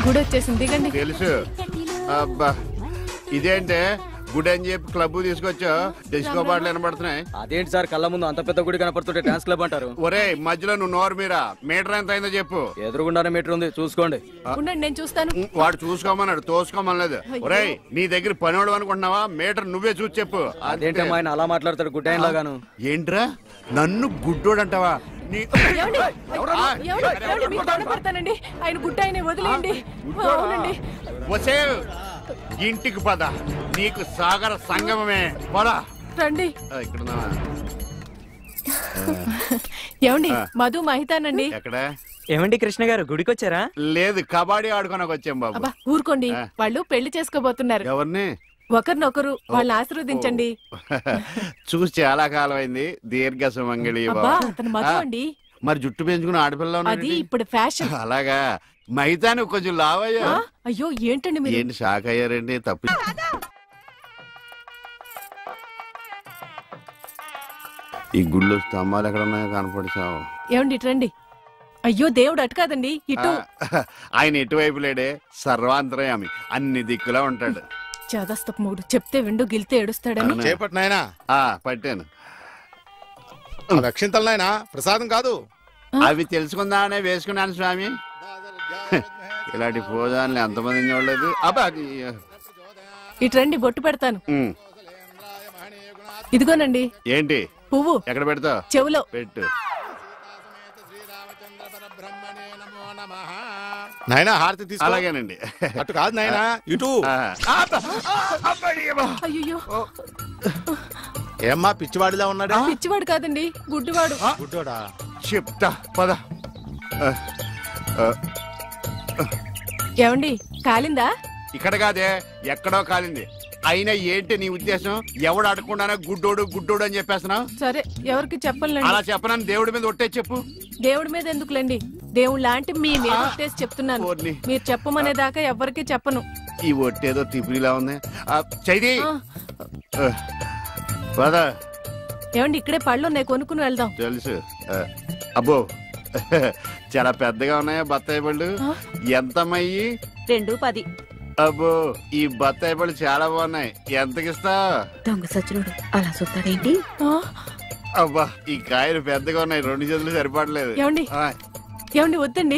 గుడి వచ్చేసింది, దిగండి. తెలుసు. అబ్బా ఇదేంటే గుడి అని చెప్పి క్లబ్ తీసుకొచ్చా, డిస్కో పాటలు వినబడుతున్నాయి. అదేంటి సార్, కళ్ళ ముందు అంత పెద్ద గుడి కనపడుతుంటే డాన్స్ క్లబ్ అంటారు? ఒరే మధ్యలో నువ్వు నోరు మీరా. మీటర్ ఎంత అయిందో చెప్పు. ఎదురుగుండానే మీటర్ ఉంది, చూసుకోండి. ఉండండి, నేను చూస్తాను. వాడు చూసుకోమన్నాడు, తోసుకోమనలేదు. ఒరే నీ దగ్గర పనివాడు అనుకుంటున్నావా? మీటర్ నువ్వే చూసి చెప్పు. అదేంటమ్మా ఆయన అలా మాట్లాడతాడు గుడ్డాయన లాగాను? ఏంట్రా నన్ను గుడ్డోడు అంటావా? పడతానండి, ఆయన గుడ్డ ఆయన వదిలేయండి. ఇంటికి పద, నీకు సాగర సంగమమే. పద రండి. ఇక్కడ ఏమండి, మధు మహితానండి. ఎక్కడ? ఏమండి కృష్ణ గారు, గుడికి వచ్చారా? లేదు, కబడ్డీ ఆడుకోనకు వచ్చాం బాబు. అబ్బా ఊరుకోండి, వాళ్ళు పెళ్లి చేసుకోబోతున్నారు. ఎవరిని? ఒకరినొకరు, వాళ్ళని ఆశీర్వదించండి. చూసి చాలా కాలం అయింది. దీర్ఘ సుమంగళి. అతను మధు అండి. మరి జుట్టు పెంచుకుని ఆడపిల్ల అది ఇప్పుడు ఫ్యాషన్. అలాగా? మైతాను కొంచెం లావయ్యా. అయ్యో ఏంటండి మీరు? ఏంటి షాక్ అయ్యారండి? తప్పు. ఈ గుళ్ళు స్తంభాలు ఎక్కడ ఉన్నాయో కనపడిచావు. ఏమండి ఇటు రండి. అయ్యో దేవుడు అటు కాదండి, ఇటు. ఆయన ఎటువైపు లేడే, సర్వాంతరయామి, అన్ని దిక్కులా ఉంటాడు. చాదస్తపు మూడు, చెప్తే విండు గిలితే ఏడుస్తాడని. చేపట్టినాయనా? పట్టాను. రక్షింతలు నాయనా, ప్రసాదం కాదు. అవి తెలుసుకుందామనే వేసుకున్నాను స్వామి. ఇలాంటి పూజాన్ని ఎంతమంది చూడలేదు. అబ్బా ఇటు రండి, బొట్టు పెడతాను. ఇదిగోనండి. ఏంటి? పువ్వు. ఎక్కడ పెడతావు? చెవులో పెట్టు. నాయనా హారతి తీసుకో. అలాగేనండి. అటు కాదు నాయనా, ఇటు. అయ్యో, ఏమ్మా పిచ్చివాడిలా ఉన్నాడా? పిచ్చివాడు కాదండి, గుడ్డివాడు. గుడ్డోడా? చెప్తా పద. ఏమండి, కాలిందా? ఇక్కడ కాదే, ఎక్కడో కాలింది. అయినా ఏంటి నీ ఉద్దేశం? ఎవడు అడగకుండానే గుడ్డోడు గుడ్డోడు అని చెప్పేస్తున్నావు? సరే, ఎవరికి చెప్పలేండి. అలా చెప్పనని దేవుడి మీద ఒట్టే చెప్పు. దేవుడి మీద ఎందుకులేండి, దేవుడు లాంటి మీ మీద ఒట్టేసి చెప్తున్నాను. మీరు చెప్పమనేదాకా ఎవరికి చెప్పను. ఈ ఒట్టేదో తిప్పిలా ఉంది. చైది పద. ఏమండి, ఇక్కడే పళ్ళు ఉన్నాయి, కొనుక్కుని వెళ్దాం. తెలుసు. అబ్బో చాలా పెద్దగా ఉన్నాయా బత్తాయి పళ్ళు? ఎంతమయ్యి? 2.10. అబ్బో ఈ బత్తాయి పళ్ళు చాలా బాగున్నాయి. ఎంతకిస్తా? దొంగ సచ్చినోడు అలా చూస్తాడేంటి? అబ్బా ఈ కాయలు పెద్దగా ఉన్నాయి, 2 చేతులు సరిపడలేదు. ఏమండి వద్దండి.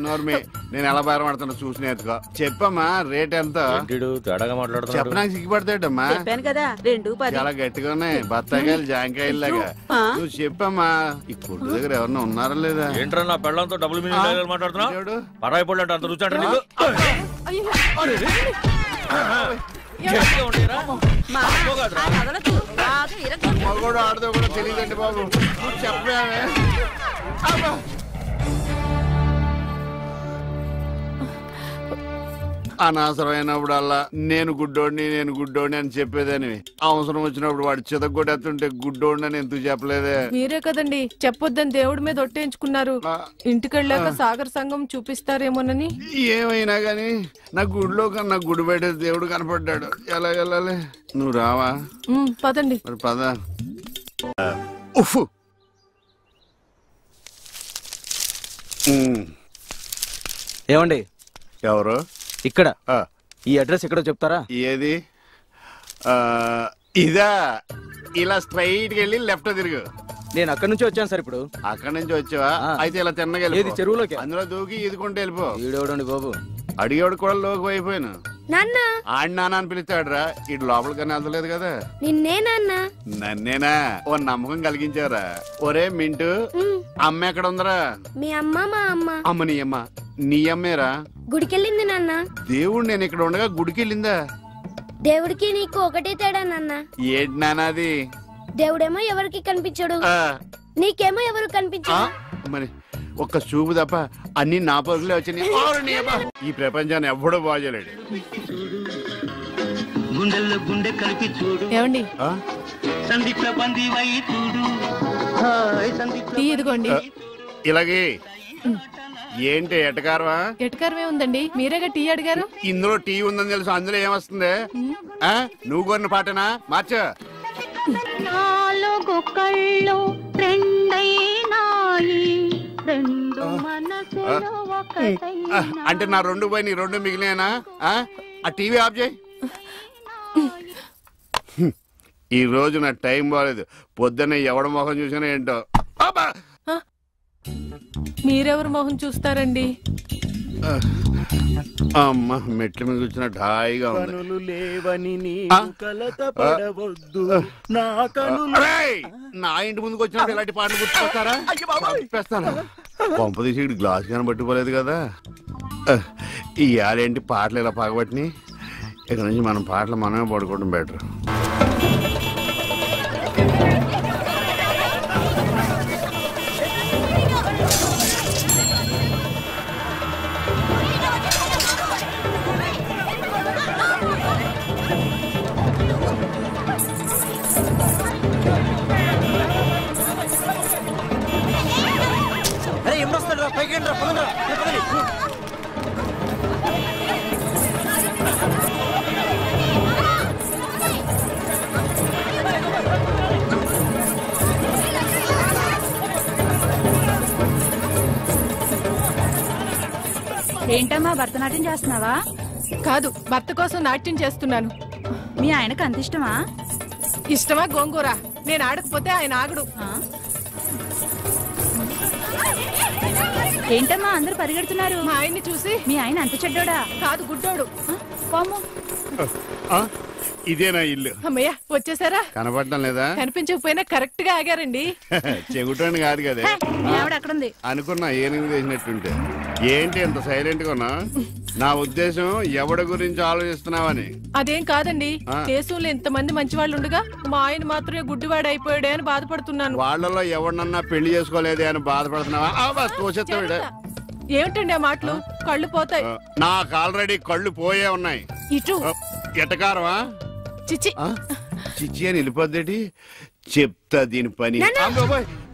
నోర్మి, నేను ఎలా బయటపడుతున్నా చూసి నేర్చుకో. చెప్పమ్మా రేట్ ఎంత? చెప్పడానికి సిగ్గుపడతాడమ్మా. చెప్పాను కదా 2.10. చాలా గట్టిగా ఉన్నాయి బత్తాయికాయలు, జాంకాయలు లాగా. నువ్వు చెప్పమ్మా. ఈ కొట్టు దగ్గర ఎవరన్నా ఉన్నారా లేదా? ఏంట్రా నా పెళ్ళంతో డబుల్ మీనింగ్ మాట్లాడుతున్నావు? పరాయి పళ్ళు అంటే అంత రుచి అంటే నీకు? మగోడు ఆడదో కూడా తెలియదండి బాబు. చెప్పే అనవసరమైనప్పుడల్లా నేను గుడ్డోడిని అని చెప్పేదని, అవసరం వచ్చినప్పుడు వాడు చితగొట్టేస్తుంటే గుడ్డోడిని అని ఎందుకు చెప్పలేదే? మీరే కదండి చెప్పొద్దని దేవుడి మీద ఒట్టేయించుకున్నారు. ఇంటికెళ్ళాక సాగర్ సంఘం చూపిస్తారేమోనని. ఏమైనా గాని నా గుడిలో కన్నా గుడి బయట దేవుడు కనపడ్డాడు. ఎలా వెళ్ళాలి? నువ్వు రావా? పదండి. మరి పద. ఉఫ్ ఏమండి? ఎవరు? ఇక్కడ. ఈ అడ్రస్ ఎక్కడో చెప్తారా? ఏది? ఇదా? ఇలా స్ట్రైట్ గా వెళ్ళి లెఫ్ట్ తిరుగు. నేను అక్కడి నుంచి వచ్చాను సార్. ఇప్పుడు అక్కడి నుంచి వచ్చావా? అయితే ఇలా తిన్నగా చెరువులోకి అందులో దూకి ఈదుకుంటూ వెళ్ళిపో. ఈడోడండి బాబు, అడిగేవాడు కూడా లోకి అయిపోయాను. ఆడి నాన్న అని పిలుస్తాడు రా. ఇటు లోపలికన్నా వెళ్తలేదు కదా. నన్నేనా? ఓ నమ్మకం కలిగించారా? ఒరే మింటూ, అమ్మ ఎక్కడ ఉందరా? మీ అమ్మ మా అమ్మ. అమ్మ నీ అమ్మ? నీ అమ్మేరా? గుడికెళ్ళింది నాన్న. దేవుడు నేను ఇక్కడ ఉండగా గుడికెళ్ళిందా? దేవుడికి నీకు ఒకటే తేడా నాన్న. ఏంటి నాన్నది? దేవుడేమో ఎవరికి కనిపించడు, నీకేమో ఎవరు కనిపించడు. మరి ఒక్క చూపు తప్ప అన్ని నా పరుగులే వచ్చినాయి. ఈ ప్రపంచాన్ని ఎవ్వడూ బాగోలేడు. ఏమండి, ఇదిగోండి. ఇలాగే ఏంటి ఎటకారమా? ఎటకారమే ఉందండి, మీరేగా టీ అడిగారు. ఇందులో టీ ఉందని తెలుసు, అందులో ఏమొస్తుంది? నువ్వు కొన్న పాటనా? మార్చా. 4 కళ్ళు 2 2 అంటే నా 2 పోయి నీ 2 మిగిలినా? ఆ టీవీ ఆఫ్ చేయి. ఈ రోజు నా టైం బాగాలేదు. పొద్దున్న ఎవడ మొహం చూసినా ఏంటో. మీరెవరు మొహం చూస్తారండి? అమ్మ మెట్ల మీద కూర్చున్నట్టు హాయిగా నా ఇంటి ముందుకు వచ్చినప్పుడు ఇలాంటి పాటలు గుర్తుకొస్తారా? చెప్పేస్తాను. పంప తీసి ఇటు గ్లాస్ కానీ పట్టుకోలేదు కదా. ఇవాళేంటి పాటలు ఇలా పగబట్టినాయి. ఇక్కడ నుంచి మనం పాటలు మనమే పడుకోవడం బెటర్. ఏంటమ్మా భరతనాట్యం చేస్తున్నావా? కాదు, భర్త కోసం నాట్యం చేస్తున్నాను. మీ ఆయనకు అంత ఇష్టమా? ఇష్టమా గోంగూర? నేను ఆడకపోతే ఆయన ఆగడు. ఏంటమ్మా అందరూ పరిగెడుతున్నారు? మా ఆయన్ని చూసి. మీ ఆయన అంత చెడ్డోడా? కాదు, గుడ్డోడు. పాము. ఇదేనా ఇల్లు? అమ్మయ్య, వచ్చేసారా? కనపడటం లేదా? కనిపించకపోయినా కరెక్ట్ గా ఆగారండి. చెగుటండి కాదు కదా అక్కడుంది అనుకున్నా. ఏనుగు చేసినట్టుంటే. ఏంటి ఎంత సైలెంట్ గా ఉన్నా? నా ఉద్దేశం ఎవడి గురించి ఆలోచిస్తున్నావని. అదేం కాదండి, దేశంలో ఇంతమంది మంచి వాళ్ళు ఉండగా మా ఆయన మాత్రమే గుడ్డివాడు అయిపోయాడే అని బాధపడుతున్నాను. వాళ్ళలో ఎవరినన్నా పెళ్లి చేసుకోలేదే అని బాధపడుతున్నావా? ఏమిటండి ఆ మాటలు? కళ్ళు పోతాయి. నాకు ఆల్రెడీ కళ్ళు పోయే ఉన్నాయి. ఇటు ఎటకారమా? చిచ్చి చిచ్చి అని వెళ్ళిపోద్దేటి? చెప్తా దీని పని.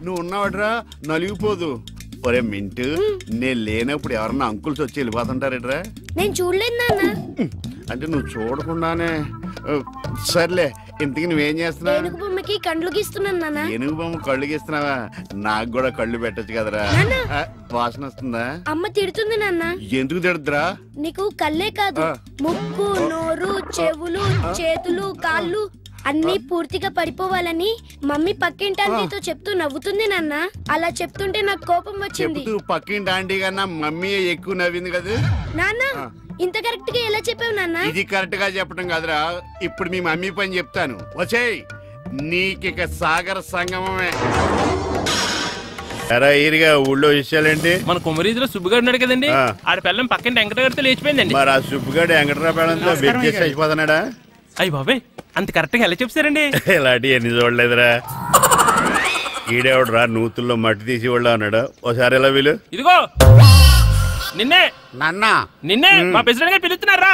నువ్వు ఉన్నావట్రా, నలిగిపోదు. ఒరే మింటు, నేను లేనప్పుడు ఎవరన్నా అంకుల్స్ వచ్చి వెళ్ళిపోతుంటారేట్రా? నేను చూడలేదు నాన్న. అంటే నువ్వు చూడకుండానే. సర్లే, ఇంతకి నువ్వేం చేస్తున్నావు? ఏనుగు బొమ్మకి కళ్ళు గీస్తున్నాను నాన్న. ఏనుగు బొమ్మ కళ్ళు గీస్తున్నావా? నాకు కూడా కళ్ళు పెట్టచ్చు కదరా. వాసన వస్తుందా? అమ్మ తిడుతుంది నాన్న. ఎందుకు తిడుతురా? నీకు కళ్ళే కాదు, ముక్కు, నోరు, చెవులు, చేతులు, కాళ్ళు అన్ని పూర్తిగా పడిపోవాలని మమ్మీ పక్కింటి ఆంటీతో చెప్తూ నవ్వుతుంది నాన్న. అలా చెప్తుంటే నాకు కోపం వచ్చింది. పక్కింటి ఆంటీ కన్నా మమ్మీ ఎక్కువ నవ్వింది కదా నాన్న. ఇంత కరెక్ట్ గా ఎలా చెప్పావు నాన్న? ఇది కరెక్ట్ గా చెప్పడం కాదురా, ఇప్పుడు మీ మమ్మీ పని చెప్తాను. వచ్చేయ్, నీకిక సాగర సంగమమే. ఎరా ఈరిగా ఊళ్ళో విషయాలేంటి? మన కుమరీజులో సుబ్బుగాడు ఉన్నాడు కదండి, ఆడ పిల్లం పక్కన వెంకటగారితో లేచిపోయిందండి. మరి ఆ సుబ్బుగాడు వెంకటరావు పిల్లంతో వెచ్చేసి అయిపోతున్నాడా? అయ్యి బాబాయ్, అంత కరెక్ట్ గా ఎలా చెప్తారండి? ఇలాంటి ఎన్ని చూడలేదురా. ఈడేవడరా నూతుల్లో మట్టి తీసి వాళ్ళు అన్నాడు. ఓసారి ఎలా వీలు? ఇదిగో నిన్నే నిన్నే మా ప్రెసిడెంట్ గారు పిలుస్తున్నారా?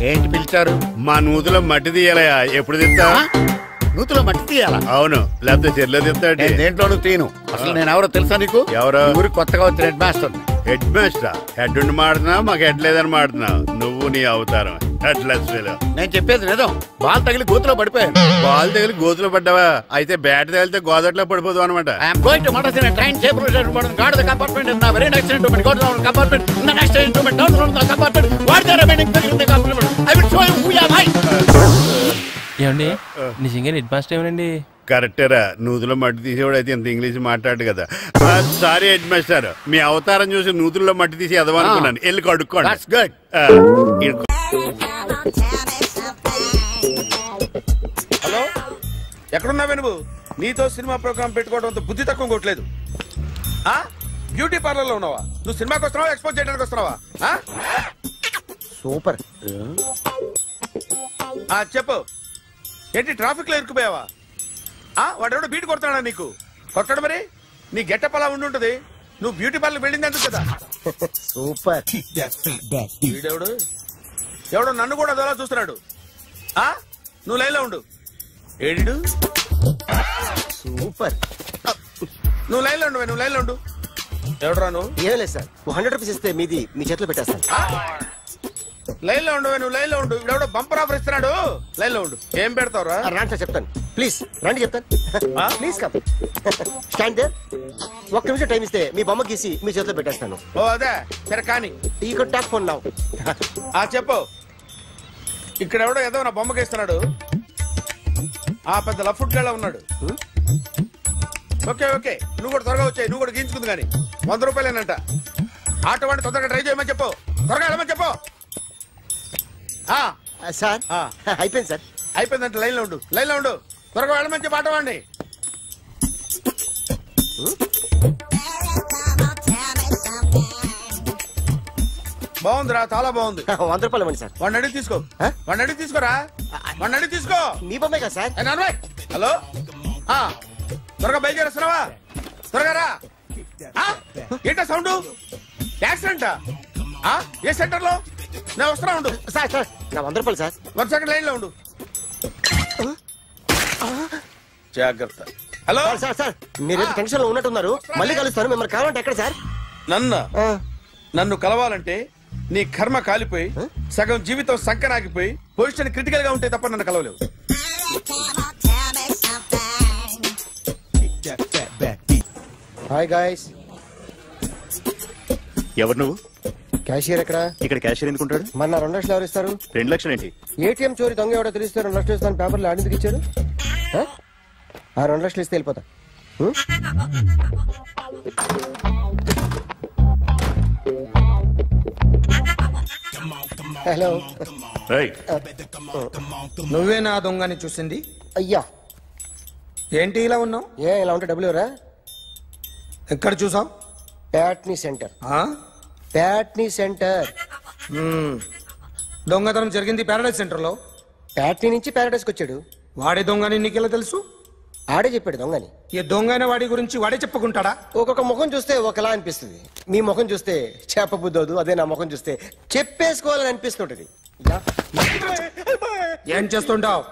ఏంటి పిలిచారు? మా నూతులో మట్టి తీయాలయా? ఎప్పుడు తీస్తా? నూతులో మట్టి తీయాలా? అవును, లేకపోతే చెల్లె తీస్తాడు. దేంట్లోనూ తీను. అసలు నేను ఎవరో తెలుసా నీకు? ఎవరో? ఊరికి కొత్తగా వచ్చిన head master. Head master? Head ఉండి మాడుతున్నావు, మాకు హెడ్ లేదని మాడుతున్నావు. నువ్వు నీ అవతారం హెడ్లెస్. నేను చెప్పేది నిజం. బాల్ తగిలి గోతులో పడిపోయాను. బాల్ తగిలి గోతులో పడ్డావా? అయితే బ్యాట్ తగిలితే గోదట్లో పడిపోదు అనమాట. ఏమండి, నిజంగా హెడ్ మాస్టర్ ఏమనండి? కరెక్టేరా, నూతులో మట్టి తీసేవాడు అయితే ఇంత ఇంగ్లీష్ మాట్లాడు కదా. సారీ హెడ్ మాస్టర్, మీ అవతారం చూసి నూతుల్లో మట్టి తీసి ఎదవనుకున్నాను. వెళ్ళి కడుక్కోండి. హలో, ఎక్కడున్నావే నువ్వు? నీతో సినిమా ప్రోగ్రామ్ పెట్టుకోవడంతో బుద్ధి తక్కువ కొట్టలేదు. బ్యూటీ పార్లర్ లో ఉన్నావా? నువ్వు సినిమాకి వస్తున్నావా, ఎక్స్పోజ్ చేయడానికి వస్తున్నావా? సూపర్. చెప్పు, ఏంటి ట్రాఫిక్ లో ఇరుక్కుపోయావా? వాడెవడో బీట్ కొడతాడా నీకు? కొట్టడు మరి. నీ గెట్టప్ అలా ఉండుంటది. నువ్వు బ్యూటీ పార్లర్ వెళ్ళింది ఎందుకు కదా? సూపర్. వీడెవడు? ఎవడో నన్ను కూడా అదోలా చూస్తున్నాడు. నువ్వు లైన్లో ఉండు. ఏడు సూపర్. నువ్వు లైన్లో ఉండు, నువ్వు లైన్లో ఉండు. ఎవడరా నువ్వు? ఏం లేదు సార్, 100 రూపీస్ ఇస్తే మీది మీ చేతిలో పెట్టేస్తాను. లైన్లో ఉండు, నువ్వు లైన్లో ఉండు. ఎవడో బంపర్ ఆఫర్ ఇస్తున్నాడు. లైన్లో ఉండు. ఏం పెడతావురా? రాండి సార్ చెప్తాను. ప్లీజ్ రండి చెప్తాను. Please come. Stand there. ఒక్క నిమిషం టైం ఇస్తే మీ బొమ్మ గీసి మీ చేతిలో పెట్టేస్తాను. ఓ అదే సరే కానీ ఈ కుడ్ టాక్ ఫోన్ నౌ. చెప్పు. ఇక్కడ ఎవడో ఏదో నా బొమ్మకి ఇస్తున్నాడు. పెద్ద లఫుట్ గేళ ఉన్నాడు. ఓకే ఓకే, నువ్వు కూడా త్వరగా వచ్చాయి. నువ్వు కూడా గీంచుకుంది కానీ 100 రూపాయలేనంట. ఆటో వాడిని తొందరగా ట్రై చేయమని చెప్పు. త్వరగా వెళ్ళమని చెప్పు. సార్ అయిపోయింది సార్. అయిపోయిందంటే లైన్లో ఉండు, లైన్లో ఉండు. త్వరగా వెళ్ళమని చెప్పు ఆటో వాడిని. బాగుందిరా, చాలా బాగుంది. 100 రూపాయలు ఇవ్వండి సార్. వాడిని అడిగి తీసుకో. వాడిని అడిగి తీసుకోరా. వాడిని అడిగి తీసుకో. మీ బొమ్మే కదా సార్. హలో, త్వరగా బయలుదేరేస్తున్నావా? త్వరగా రా. ఏంటా సౌండ్? యాక్సిడెంటా? ఏ సెంటర్ లో? నేను వస్తున్నా ఉండు. సార్ సార్ నా 100 రూపాయలు సార్. 1 సెకండ్ లైన్ లో ఉండు. జాగ్రత్త. హలో సార్ సార్ మీరు టెన్షన్ లో ఉన్నట్టున్నారు. మళ్ళీ కలుస్తాను. మిమ్మల్ని కావాలంటే ఎక్కడ సార్? నన్ను కలవాలంటే నీ కర్మ కాలిపోయి సగం జీవితం సంకనాగిపోయి పొజిషన్ క్రిటికల్ గా ఉంటే తప్ప నన్ను కలవలేవు. Hi guys. ఎవరు నువ్వు? క్యాషియర్ ఎక్కడ? ఇక్కడ క్యాషియర్ ఎందుకుంటాడు? మన 2 లక్షలు ఎవరు ఇస్తారు? 2 లక్షలు ఏంటి? ఏటీఎం చోరీ దొంగ ఎవడో తెలిస్తే 2 లక్షలు ఇస్తాను పేపర్లు ఆడిందుకు ఇచ్చాడు. ఆ 2 లక్షలు ఇస్తే వెళ్ళిపోతా. హలో. నువ్వే నా దొంగని చూసింది? అయ్యా ఏంటి ఇలా ఉన్నావు? ఇలా ఉంటే డబ్బులు ఎవరా? ఎక్కడ చూసావు? ప్యాట్నీ సెంటర్. ప్యాట్నీ సెంటర్. దొంగతనం జరిగింది ప్యారడైజ్ సెంటర్ లో. ప్యాట్నీ నుంచి ప్యారడైజ్కి వచ్చాడు. వాడే దొంగని నీకెలా తెలుసు? ఆడే చెప్పాడు దొంగని. ఈ దొంగైన వాడి గురించి వాడే చెప్పుకుంటాడా? ఒక్కొక్క ముఖం చూస్తే ఒకలా అనిపిస్తుంది. మీ ముఖం చూస్తే చెప్పబుద్దోదు. అదే నా ముఖం చూస్తే చెప్పేసుకోవాలని అనిపిస్తుంటది. ఏం చేస్తుంటావు?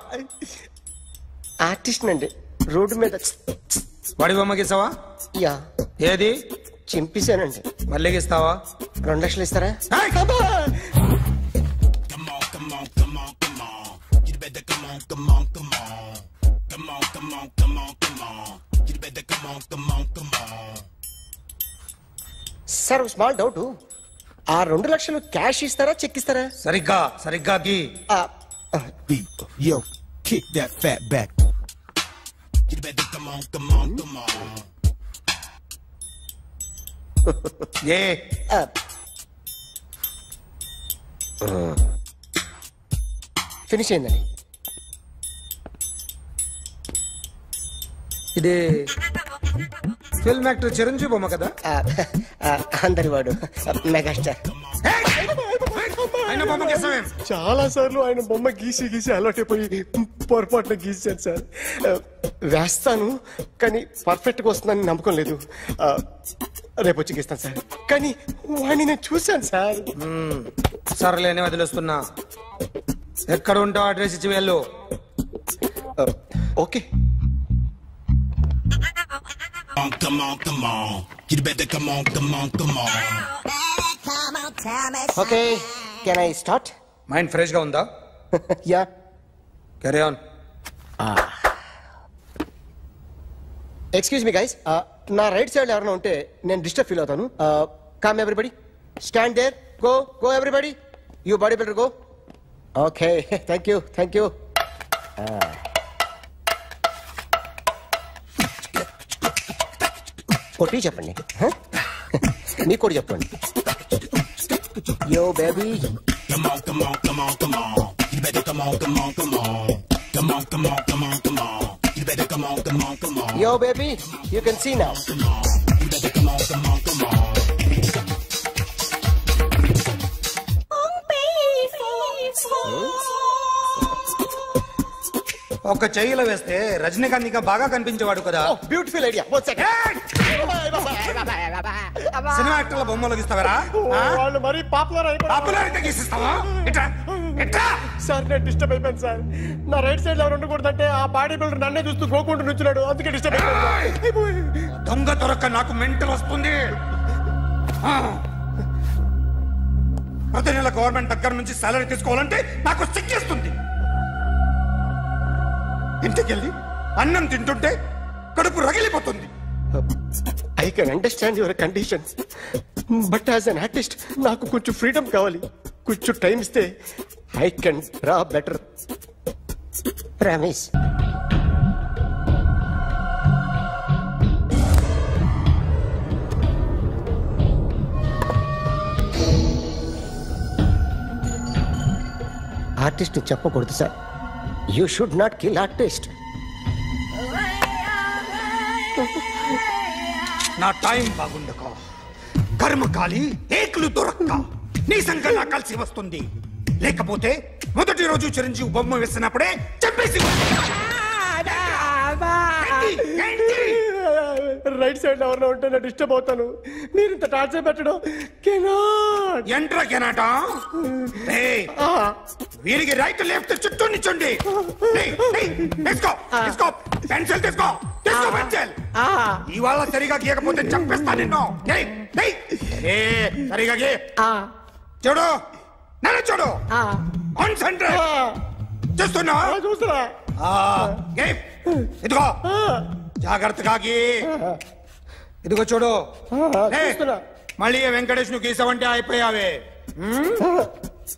ఆర్టిస్ట్ అండి. రోడ్డు మీద వాడి బొమ్మ గీసావా? యా. ఏది? చింపేశానండి. మళ్ళీ గీస్తావా? 2 లక్షలు ఇస్తారా? Sir small doubt. ఆ 2 లక్షలు క్యాష్ ఇస్తారా చెక్ ఇస్తారా? సరిగ్గా గీ. Yo, kick that fat back. You better come on. Finish అయిందండి. ఇది ఫిల్మ్ యాక్టర్ చిరంజీవి బొమ్మ కదా? అందరి వాడు మెగాస్టార్. చాలా సార్లు ఆయన బొమ్మ గీసి అలవాటైపోయి పొరపాటున గీసాను సార్. వేస్తాను కానీ పర్ఫెక్ట్ గా వస్తుందని నమ్మకం లేదు. రేపు వచ్చి గీస్తాను సార్. కానీ వాడిని నేను చూశాను సార్. సర్లేనే వదిలేస్తున్నా. ఎక్కడ ఉంటావు అడ్రస్ ఇచ్చి వెళ్ళు. Okay. Come on. You better come on. Okay, can I start? Mind fresh గా ఉందా? Yeah. Carry on. Excuse me guys, నా రైట్ సైడ్ ఎవరైనా ఉంటే నేను డిస్టర్బ్ ఫీల్ అవుతాను. Come everybody, stand there. Go everybody. You body builder go. Okay, thank you. కొట్టి చెప్పండి. మీకు కూడా చెప్పండి. Yo baby. Come on. You better come on. Come on. You better come on. Yo baby, you can see now. You better come on. ఒక చెయ్యిలో వేస్తే రజనీకాంత్ ఇంకా బాగా కనిపించేవాడు కదా. Beautiful idea. సినిమా యాక్టర్ల బొమ్మలు గీస్తావరా? వాళ్ళు మరి పాపులారిటీ గీసిస్తావా? సార్ నేను డిస్టర్బ్ అయిపోయాను సార్. నా రైట్ సైడ్ ఎవరు ఉండకూడదంటే ఆ బాడీ బిల్డర్ నన్నే చూస్తూ గోకుంటూ నుంచున్నాడు. అందుకే డిస్టర్బ్ అయిపోయాను. దొంగ దొరక్క నాకు మెంటల్ వస్తుంది. ప్రతి నెల గవర్నమెంట్ దగ్గర నుంచి సాలరీ తీసుకోవాలంటే నాకు సిగ్గేస్తుంది. ఇంటికెళ్ళి అన్నం తింటుంటే కడుపు రగిలిపోతుంది. I can understand your conditions, but as an artist నాకు కొంచెం ఫ్రీడమ్ కావాలి. కొంచెం టైం ఇస్తే I can draw better. Promise. Artist చెప్పకూడదు sir. You should not kill artist. నా టైం బాగుండక కర్మకాలి ఏకులు దొరక్క నీ సంకల్లా కలిసి వస్తుంది. లేకపోతే మొదటి రోజు చిరంజీవి బొమ్మ వేసినప్పుడే చెప్పేసి రైట్ సైడ్ ఎవరిలో ఉంటే నేను డిస్టర్బ్ అవుతాను. మీరు ఇంత టార్చర్ పెట్టడం ఎంట్రా కెనాట. వీరికి రైట్ లెఫ్ట్ చుట్టూ నిచ్చండి. పెన్సిల్ తీసుకో, తీసుకో పెన్సిల్. ఇవాళ సరిగా గీయకపోతే చంపేస్తా నిన్ను. సరిగా గీ. చూడు, నన్ను చూడు. కాన్సంట్రేట్ చేస్తున్నా. చూస్తున్నా. ఇదిగో జాగ్రత్తగా గీ. ఇదిగో చూడు. మళ్ళీ వెంకటేష్ ను గీసావంటే అయిపోయావే.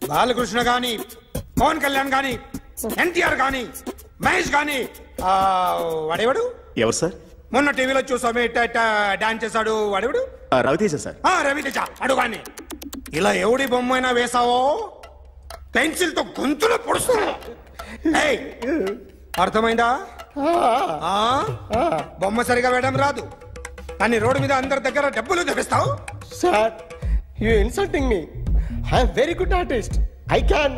బాలకృష్ణ గాని, పవన్ కళ్యాణ్ గాని, ఎన్టీఆర్ గాని, మహేష్ గాని, వాడేవాడు ఎవరు సార్? మొన్న టీవీలో చూసామే డాన్స్ చేశాడు వాడేవాడు? రవితేజ సార్. రవితేజ అడుగాని. ఇలా ఎవడి బొమ్మైనా వేసావో పెన్సిల్ తో గొంతులో పొడుస్తావు. అర్థమైందా? బొమ్మ సరిగా వేయడం రాదు కానీ రోడ్డు మీద అందరి దగ్గర డబ్బులు తెప్పిస్తావు. Sir, you insulting me. I am very good artist. I can.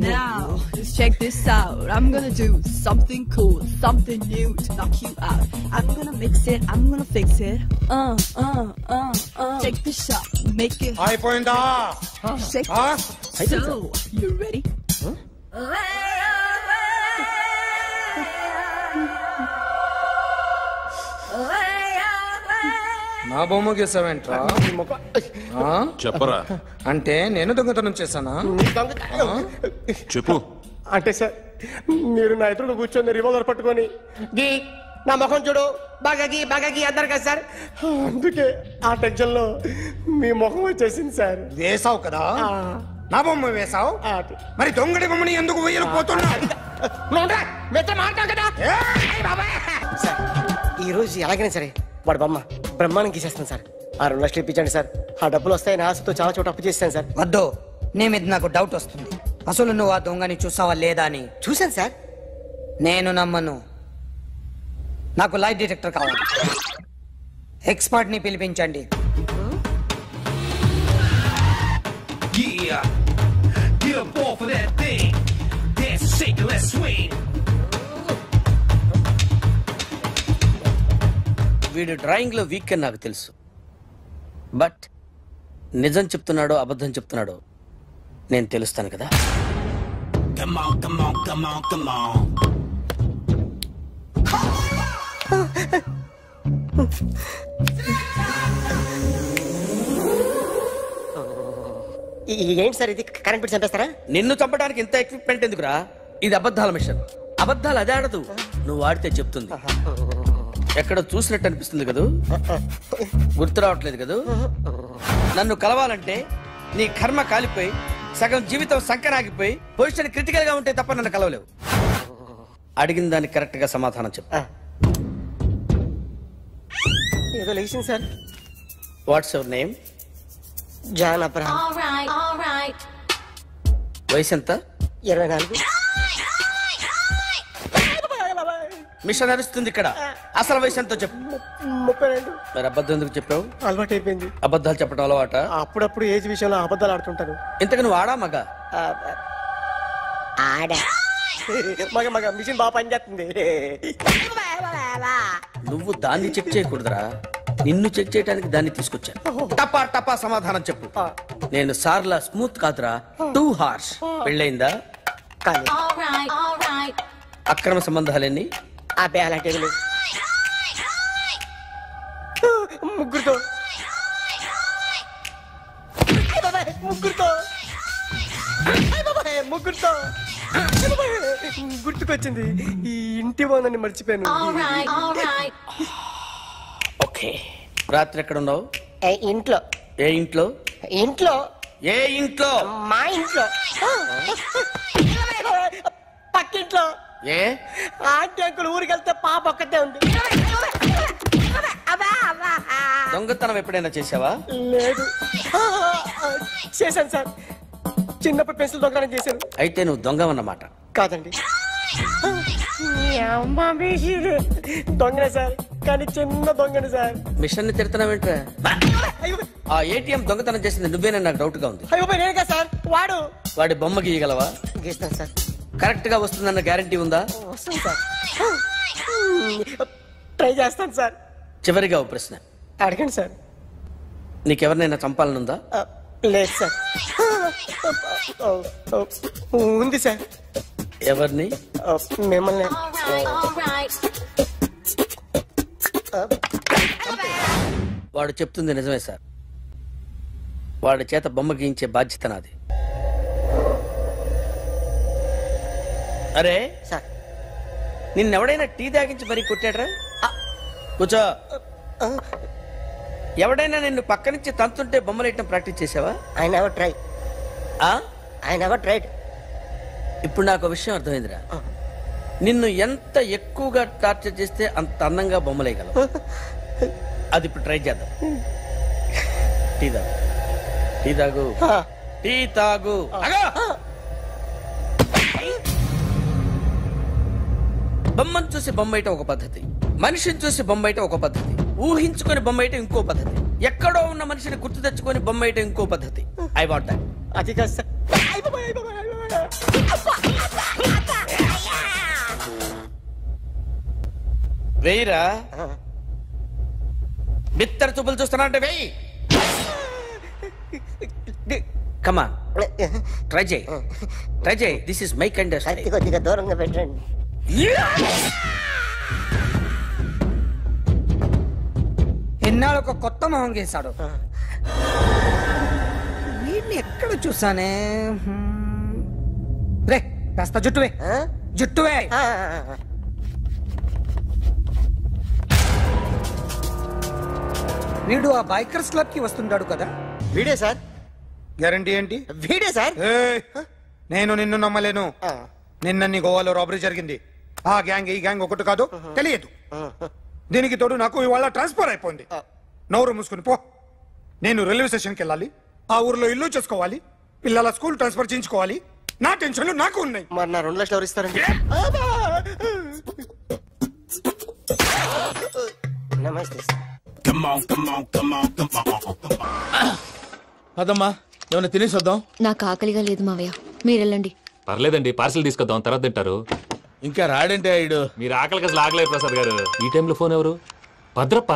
Now, check this out. I'm gonna do something cool, something new to knock you out. I'm gonna mix it, I'm gonna fix it. Take the shot, make it. అయిపోయిందా? Shake it. So, you ready? నా బొమ్మ గీసావేంట్రా? చెప్పరా. అంటే నేను దొంగతనం చేశానా? చెప్పు. అంటే సార్, మీరు నా ఎదురు కూర్చొని రివాల్వర్ పట్టుకొని గీ, నా ముఖం చూడు, బాగా గీ అన్నారు కదా సార్. అందుకే ఆ టెన్షన్ లో మీ ముఖం వచ్చేసింది సార్. వేసావు కదా, నా బొమ్మ వేసావు. మరి దొంగడి బొమ్మని ఎందుకు వేయలేకపోతున్నా? ఈ రోజు ఎలాగైనా సరే వాడు బొమ్మ బ్రహ్మాండం గీసేస్తాను సార్. 6 లక్షలు ఇప్పించండి సార్. ఆ డబ్బులు వస్తాయని ఆశతో చాలా చోట అప్పు చేస్తాను సార్. వద్దు, నీ మీద నాకు డౌట్ వస్తుంది. అసలు నువ్వు ఆ దొంగని చూసావా లేదా అని. చూశాను సార్. నేను నమ్మను. నాకు లైట్ డిటెక్టర్ కావాలి. ఎక్స్పర్ట్ ని పిలిపించండి. వీడు డ్రాయింగ్ లో వీక్ అని నాకు తెలుసు. బట్ నిజం చెప్తున్నాడో అబద్ధం చెప్తున్నాడో నేను తెలుస్తాను కదా. ఏంటి సార్ ఇది? కరెంట్ బిల్ చంపేస్తారా? నిన్ను చంపడానికి ఇంత ఎక్విప్మెంట్ ఎందుకురా? ఇది అబద్ధాల మిషన్. అబద్ధాలు అదే ఆడదు, నువ్వు ఆడితే చెప్తుంది. ఎక్కడ చూసినట్టు అనిపిస్తుంది కదూ, గుర్తు రావట్లేదు కదూ. నన్ను కలవాలంటే నీ కర్మ కాలిపోయి సగం జీవితం సంకరాగిపోయి పొజిషన్ క్రిటికల్ గా ఉంటే తప్ప నన్ను కలవలేవు. అడిగిన దానికి కరెక్ట్ గా సమాధానం చెప్పు. ఏదో లేచింది sir. What's your name? John Abraham. వయసు ఎంత? 24. మిషన్ నడుస్తుంది ఇక్కడ. అసలు వయసు ఎంతో చెప్పు. 32. మరి అబద్ధం ఎందుకు చెప్పావు? అలవాటు అయిపోయింది. అబద్ధాలు చెప్పడం అలవాట? అప్పుడప్పుడు ఏజ్ విషయంలో అబద్ధాలు ఆడుతుంటాను. ఇంతకు నువ్వు ఆడా మగ? ఆడా. మగ మిషన్ బాగా పనిచేస్తుంది. నువ్వు దాన్ని చెక్ చేయకూడదురా, నిన్ను చెక్ చేయడానికి దాన్ని తీసుకొచ్చాను. టపా టపా సమాధానం చెప్పు. నేను సార్లా స్మూత్ కాదురా, టూ హార్ష్. పెళ్ళయిందా? అక్రమ సంబంధాలన్నీ? అలాంటి ముగ్గురుతో ముగ్గురుతో గుర్తుకొచ్చింది, ఈ ఇంటి ఓనర్ని మర్చిపోయాను. ఓకే, రాత్రి ఎక్కడ ఉన్నావు? ఇంట్లో. ఏ ఇంట్లో? ఇంట్లో. ఏ ఇంట్లో? మా ఇంట్లో. పక్కింట్లో. ఏ ఆంటీ అంకుల్ ఊరికి వెళ్తే పాప ఒక్కతే ఉంది. దొంగతనం ఎప్పుడైనా చేసావా? లేదు. చేశాను సార్, చిన్నప్పుడు పెన్సిల్ దొంగతనం చేశాను. అయితే నువ్వు దొంగవన్నమాట. కాదండి, దొంగనే సార్, కానీ చిన్న దొంగని సార్. మిషన్ ని తిడుతున్నావేంట్రా? ఆ ఏటీఎం దొంగతనం చేసింది నువ్వేనని నాకు డౌట్ గా ఉంది. అయ్యో నేనే సార్. వాడి బొమ్మ గీయగలవా? గీస్తాను సార్. కరెక్ట్ గా వస్తుందన్న గ్యారంటీ ఉందా? వస్తుంది సార్, ట్రై చేస్తాను సార్. చివరిగా ఓ ప్రశ్న అడగండి సార్. నీకెవరినైనా చంపాలనుందా? లేదు సార్. ఉంది సార్. ఎవరిని? మిమ్మల్ని. వాడు చెప్తుంది నిజమే సార్. వాడి చేత బొమ్మ గీయించే బాధ్యత నాది. అరే సార్, నిన్నెవడైనా టీ తాగించి మరీ కొట్టాడ్రా? కూర్చో. ఎవడైనా నిన్ను పక్క నుంచి తంతుంటే బొమ్మలేయటం ప్రాక్టీస్ చేసావా? I never try. I never tried. ఇప్పుడు నాకు విషయం అర్థమైందిరా. నిన్ను ఎంత ఎక్కువగా టార్చర్ చేస్తే అంత అందంగా బొమ్మలేయగలవు. అది ఇప్పుడు ట్రై చేద్దాం. టీ తాగు, టీ తాగు, టీ తాగు. బొమ్మను చూసి బొమ్మయటం ఒక పద్ధతి, మనిషిని చూసి బొమ్మయటం ఒక పద్ధతి, ఊహించుకొని బొమ్మయటం ఇంకో పద్ధతి, ఎక్కడో ఉన్న మనిషిని గుర్తు తెచ్చుకొని బొమ్మయటం ఇంకో పద్ధతి. I want that. అది కాదు సార్. వెయ్యిరా. బిత్తర చూపులు చూస్తున్నా అంటే వెయ్యి. కమా, ట్రై చేయి, ట్రై చేయి. This is my kind. కొద్దిగా దూరంగా పెట్టండి. ఎన్నాళ్ళు ఒక కొత్త మొహం గీశాడు. వీడిని ఎక్కడ చూసానే? రే కాస్త జుట్టువే, జుట్టువే. వీడు ఆ బైకర్స్ క్లబ్ కి వస్తుంటాడు కదా? వీడే సార్. గ్యారంటీ ఏంటి? వీడే సార్. నేను నిన్ను నమ్మలేను. నిన్న నీ గోవాలో రాబరీ జరిగింది. ఆ గ్యాంగ్ ఈ గ్యాంగ్ ఒకటి కాదు, తెలియదు. దీనికి తోడు నాకు ఇవాళ ట్రాన్స్ఫర్ అయిపోయింది. నోరు మూసుకుని పో. నేను రైల్వే స్టేషన్కి వెళ్ళాలి, ఆ ఊర్లో ఇల్లు చేసుకోవాలి, పిల్లల స్కూల్ ట్రాన్స్ఫర్ చేయించుకోవాలి. నా టెన్షన్లు నాకు ఉన్నాయి. మరి నా 2 లక్షలు ఎవరు ఇస్తారండి? నమస్తే. అదమ్మా, ఏమైనా తినేసి వద్దాం. నాకు ఆకలిగా లేదు మావయ్య, మీరు వెళ్ళండి. పర్లేదండి, పార్సిల్ తీసుకొద్దాం, తర్వాత తింటారు. ఇంకా రాడంటే ఆయుడు. మీరు ఆకలికి అసలు ఆగలేదు ప్రసాద్ గారు. ఈ టైంలో ఫోన్ ఎవరు? భద్రప్ప.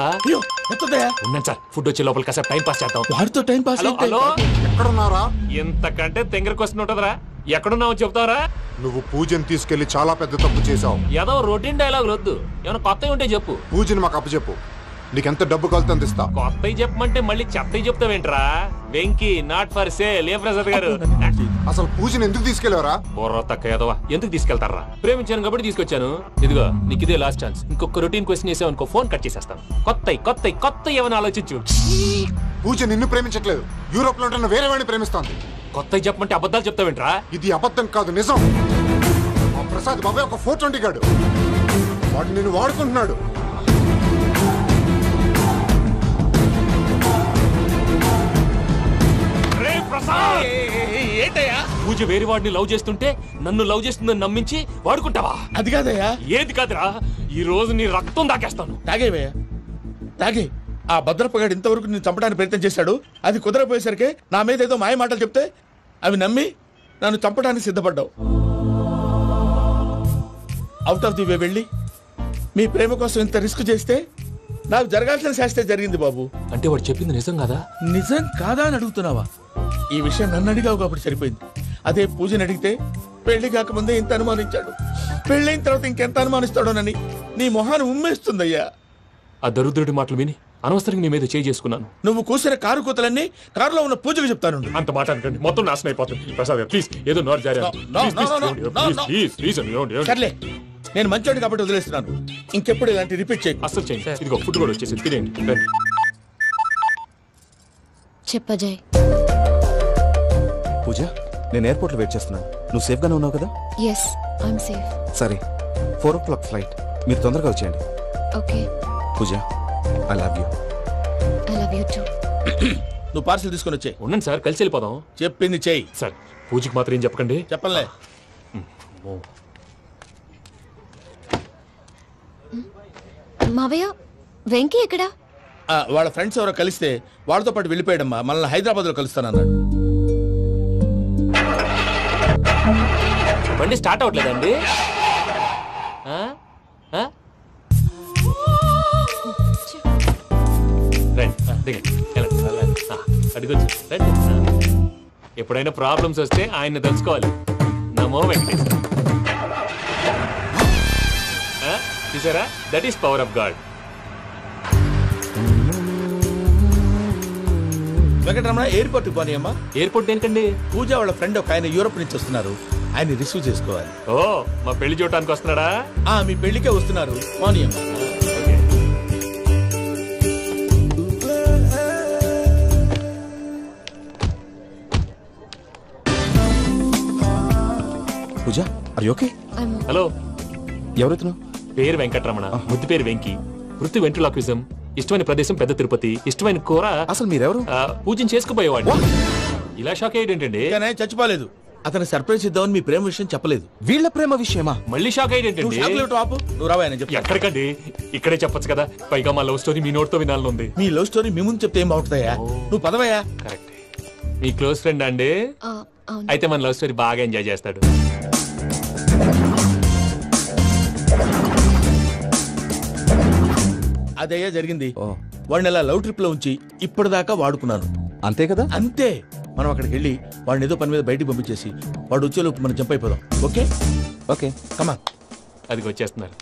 ఉన్నాను సార్, ఫుడ్ వచ్చే లోపల కాసేపు టైం పాస్ చేద్దాం. వాడితో టైం పాస్. హలో, ఎక్కడున్నారా? ఇంతకంటే తెంగర క్వశ్చన్ ఉంటుందిరా. ఎక్కడున్నావు చెప్తావరా? నువ్వు పూజని తీసుకెళ్లి చాలా పెద్ద తప్పు చేసావు. ఏదో రొటీన్ డైలాగ్ వద్దు, ఏమైనా కొత్తవి ఉంటే చెప్పు. పూజని మాకు అప్పచెప్పు, నీకెంత డబ్బు కలితే అందిస్తా. కొత్తవి చెప్పమంటే మళ్ళీ చెత్తవి చెప్తావేంట్రా? Venky not for sale. ఏ ప్రసాద్ గారు, అసలు పూజని ఎందుకు తీసుకెళ్లేవరా? బొర్ర తక్క ఏదవా, ఎందుకు తీసుకెళ్తారా? ప్రేమించాను కాబట్టి తీసుకొచ్చాను. ఇదిగో నీకు ఇదే లాస్ట్ ఛాన్స్. ఇంకొక రొటీన్ క్వశ్చన్ చేసావు అనుకో, ఫోన్ కట్ చేసేస్తాను. కొత్త ఏమైనా ఆలోచించు. పూజ నిన్ను ప్రేమించట్లేదు, యూరోప్ లో ఉంటున్న వేరే వాడిని ప్రేమిస్తోంది. కొత్తవి చెప్పమంటే అబద్ధాలు చెప్తావేంట్రా? ఇది అబద్ధం కాదు, నిజం. మా ప్రసాద్ బాబాయ్ ఒక 420 గాడు, వాడు నిన్ను వాడుకుంటున్నాడు. ఏంటయ్యా, పూజ వేరే వాడిని లవ్ చేస్తుంటే నన్ను లవ్ చేస్తుందని నమ్మించి వాడుకుంటావా? అది కాదయ్యా. ఏది కాదురా, ఈ రోజు నీ రక్తం దాకేస్తాను. తాగేవయ్యా, తాగే. ఆ భద్రప్పగాడు ఇంతవరకు నేను చంపడానికి ప్రయత్నం చేశాడు. అది కుదరపోయేసరికి నా మీద ఏదో మాయ మాటలు చెప్తే అవి నమ్మి నన్ను చంపడానికి సిద్ధపడ్డావు. అవుట్ ఆఫ్ ది వే వెళ్ళి మీ ప్రేమ కోసం ఇంత రిస్క్ చేస్తే నాకు జరగాల్సిన శాస్త్రే జరిగింది బాబు. అంటే వాడు చెప్పింది నిజం కాదా? నిజం కాదా అని అడుగుతున్నావా? ఈ విషయం నన్ను అడిగావు కాబట్టి సరిపోయింది. అదే పూజని అడిగితే పెళ్లి కాకముందే ఇంత అనుమానించాడు, పెళ్ళైన తర్వాత ఇంకెంత అనుమానిస్తాడోనని నీ మొహాన్ని ఉమ్మేస్తుందయ్యా. ఆ దరిద్రుడి మాటలు విని అనవసరంగా మీ మీద చేయి చేసుకున్నాను. నువ్వు కూసిన కారు కూతలన్నీ కారులో ఉన్న పూజకు చెప్తాను. అంత మాట అనకండి, మొత్తం నాశనం అయిపోతుంది. ప్రసాద్ గారు ప్లీజ్ ఏదో నోరు జారీ. సర్లే, నేను మంచోడి కాబట్టి వదిలేస్తున్నాను. ఇంకెప్పుడు ఇలాంటి రిపీట్ చేయి. అసలు చేయండి. ఇదిగో ఫుడ్ కూడా వచ్చేసి తినేయండి. చెప్పజాయ్. పూజ, నేను ఎయిర్పోర్ట్ లో వెయిట్ చేస్తున్నాను. నువ్వు సేఫ్ గానే ఉన్నావు కదా? Yes, I'm safe. సరే, 4 o'clock ఫ్లైట్. మీరు తొందరగా వచ్చేయండి. Okay. Pooja, I love you. I love you too. నువ్వు పార్సల్ తీసుకొని వచ్చే. ఉండండి సార్, కలిసి వెళ్ళిపోదాం. చెప్పింది చెయ్యి సార్. పూజకి మాత్రం ఏం చెప్పకండి. చెప్పలే. మావయ్య, వెంకీ ఎక్కడా? వాళ్ళ ఫ్రెండ్స్ ఎవరో కలిస్తే వాళ్ళతో పాటు వెళ్ళిపోయాడమ్మా. మనల్ని హైదరాబాద్ లో కలుస్తానన్నాడు. బండి స్టార్ట్ అవ్వట్లేదండి. ఎప్పుడైనా ప్రాబ్లమ్స్ వస్తే ఆయన్ని తెలుసుకోవాలి. నమో వెంకటేశ్వర. చూసారా, that is power of God. Venkataramana, airport పోనీ అమ్మా. ఎయిర్పోర్ట్ ఏంటండి? పూజ వాళ్ళ ఫ్రెండ్ ఒక ఆయన యూరోప్ నుంచి వస్తున్నారు. ఆయన రిసీవ్ చేసుకోవాలి. ఓ, మా పెళ్లి చూడటానికి వస్తున్నాడా? మీ పెళ్లికే వస్తున్నారు. పోనీ అమ్మా. పూజ, ఆర్ యు ఓకే? హలో, ఎవరెత్తును? పేరు వెంకటరమణ, ముద్దు పేరు వెంకీ, వృత్తి వెంట్రులాక్విజం, ఇష్టమైన ప్రదేశం పెద్ద తిరుపతి, ఇష్టమైన కూర. అసలు మీరెవరు? పూజను చేసుకుపోయేవాడు. ఇలా షాక్ అయ్యేటండి. చచ్చిపోలేదు. అతను సర్ప్రైజ్ ఇద్దామని మీ ప్రేమ విషయం చెప్పలేదు. వీళ్ళ ప్రేమ విషయమా? మళ్ళీ షాక్ అయ్యేటండి. ఎక్కడికండి? ఇక్కడే చెప్పొచ్చు కదా. పైగా మా లవ్ స్టోరీ మీ నోటితో వినాలని ఉంది. మీ లవ్ స్టోరీ మీ ముందు చెప్తే ఏం బాగుంటుందయ్యా? నువ్వు పదవయ్యా. కరెక్ట్. మీ క్లోజ్ ఫ్రెండ్ అండి? అయితే మన లవ్ స్టోరీ బాగా ఎంజాయ్ చేస్తాడు. అదయ్యా జరిగింది. వాడిని అలా లవ్ ట్రిప్ లో ఉంచి ఇప్పటిదాకా వాడుకున్నాను. అంతే కదా? అంతే. మనం అక్కడికి వెళ్ళి వాడిని ఏదో పని మీద బయటికి పంపించేసి వాడు వచ్చేలోపు మనం జంప్ అయిపోదాం. ఓకే ఓకే, కమా. అది వచ్చేస్తున్నారు.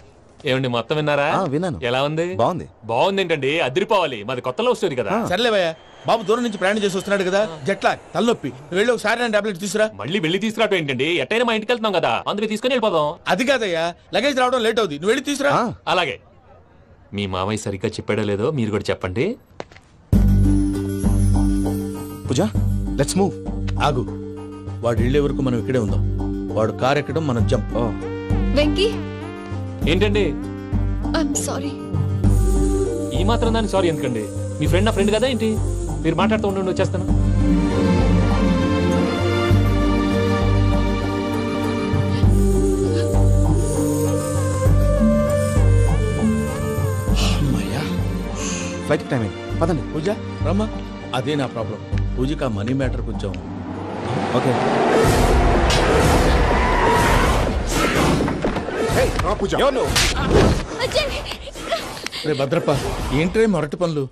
ఏమండి, మొత్తం విన్నారా? విన్నాను. ఎలా ఉంది? బాగుంది. బాగుంది ఏంటండి, అదిరిపోవాలి. మాది కొత్త లవ్ స్టోరీ కదా. సర్లేవయ్యా, బాబు దూరం నుంచి ప్రయాణం చేసి వస్తున్నాడు కదా, జట్లా తలనొప్పి. వెళ్ళి ఒకసారి టాబ్లెట్ తీసుకురా. మళ్ళీ వెళ్ళి తీసుకురావటం ఏంటండి? ఎట్టైనా మా ఇంటికి వెళ్తున్నాం కదా, అందుకే తీసుకుని వెళ్ళిపోదాం. అది కాదయ్యా, లగేజ్ రావడం లేట్ అవుతుంది. నువ్వు వెళ్ళి తీసుకురా. అలాగే. మీ మామయ్య సరిగ్గా చెప్పాడో లేదో మీరు కూడా చెప్పండి. పూజ, లెట్స్ మూవ్. ఆగు, వాడు వెళ్ళే వరకు మనం ఇక్కడే ఉందాం. వాడు కార్ ఎక్కడం, మనం జంప్. వెంకీ. ఏంటండి? I'm sorry. ఈ మాత్రం దాన్ని సారీ ఎందుకండి? మీ ఫ్రెండ్ నా ఫ్రెండ్ కదా ఏంటి? మీరు మాట్లాడుతూ ఉండండి, వచ్చేస్తాను. ఫ్లైట్ టైం అయింది, పదండి. పూజ రమ్మా. అదే నా ప్రాబ్లం. పూజకి ఆ మనీ మ్యాటర్ కొంచెం. ఓకే. రే భద్రప్ప, ఏంట్రే మొరటి పనులు?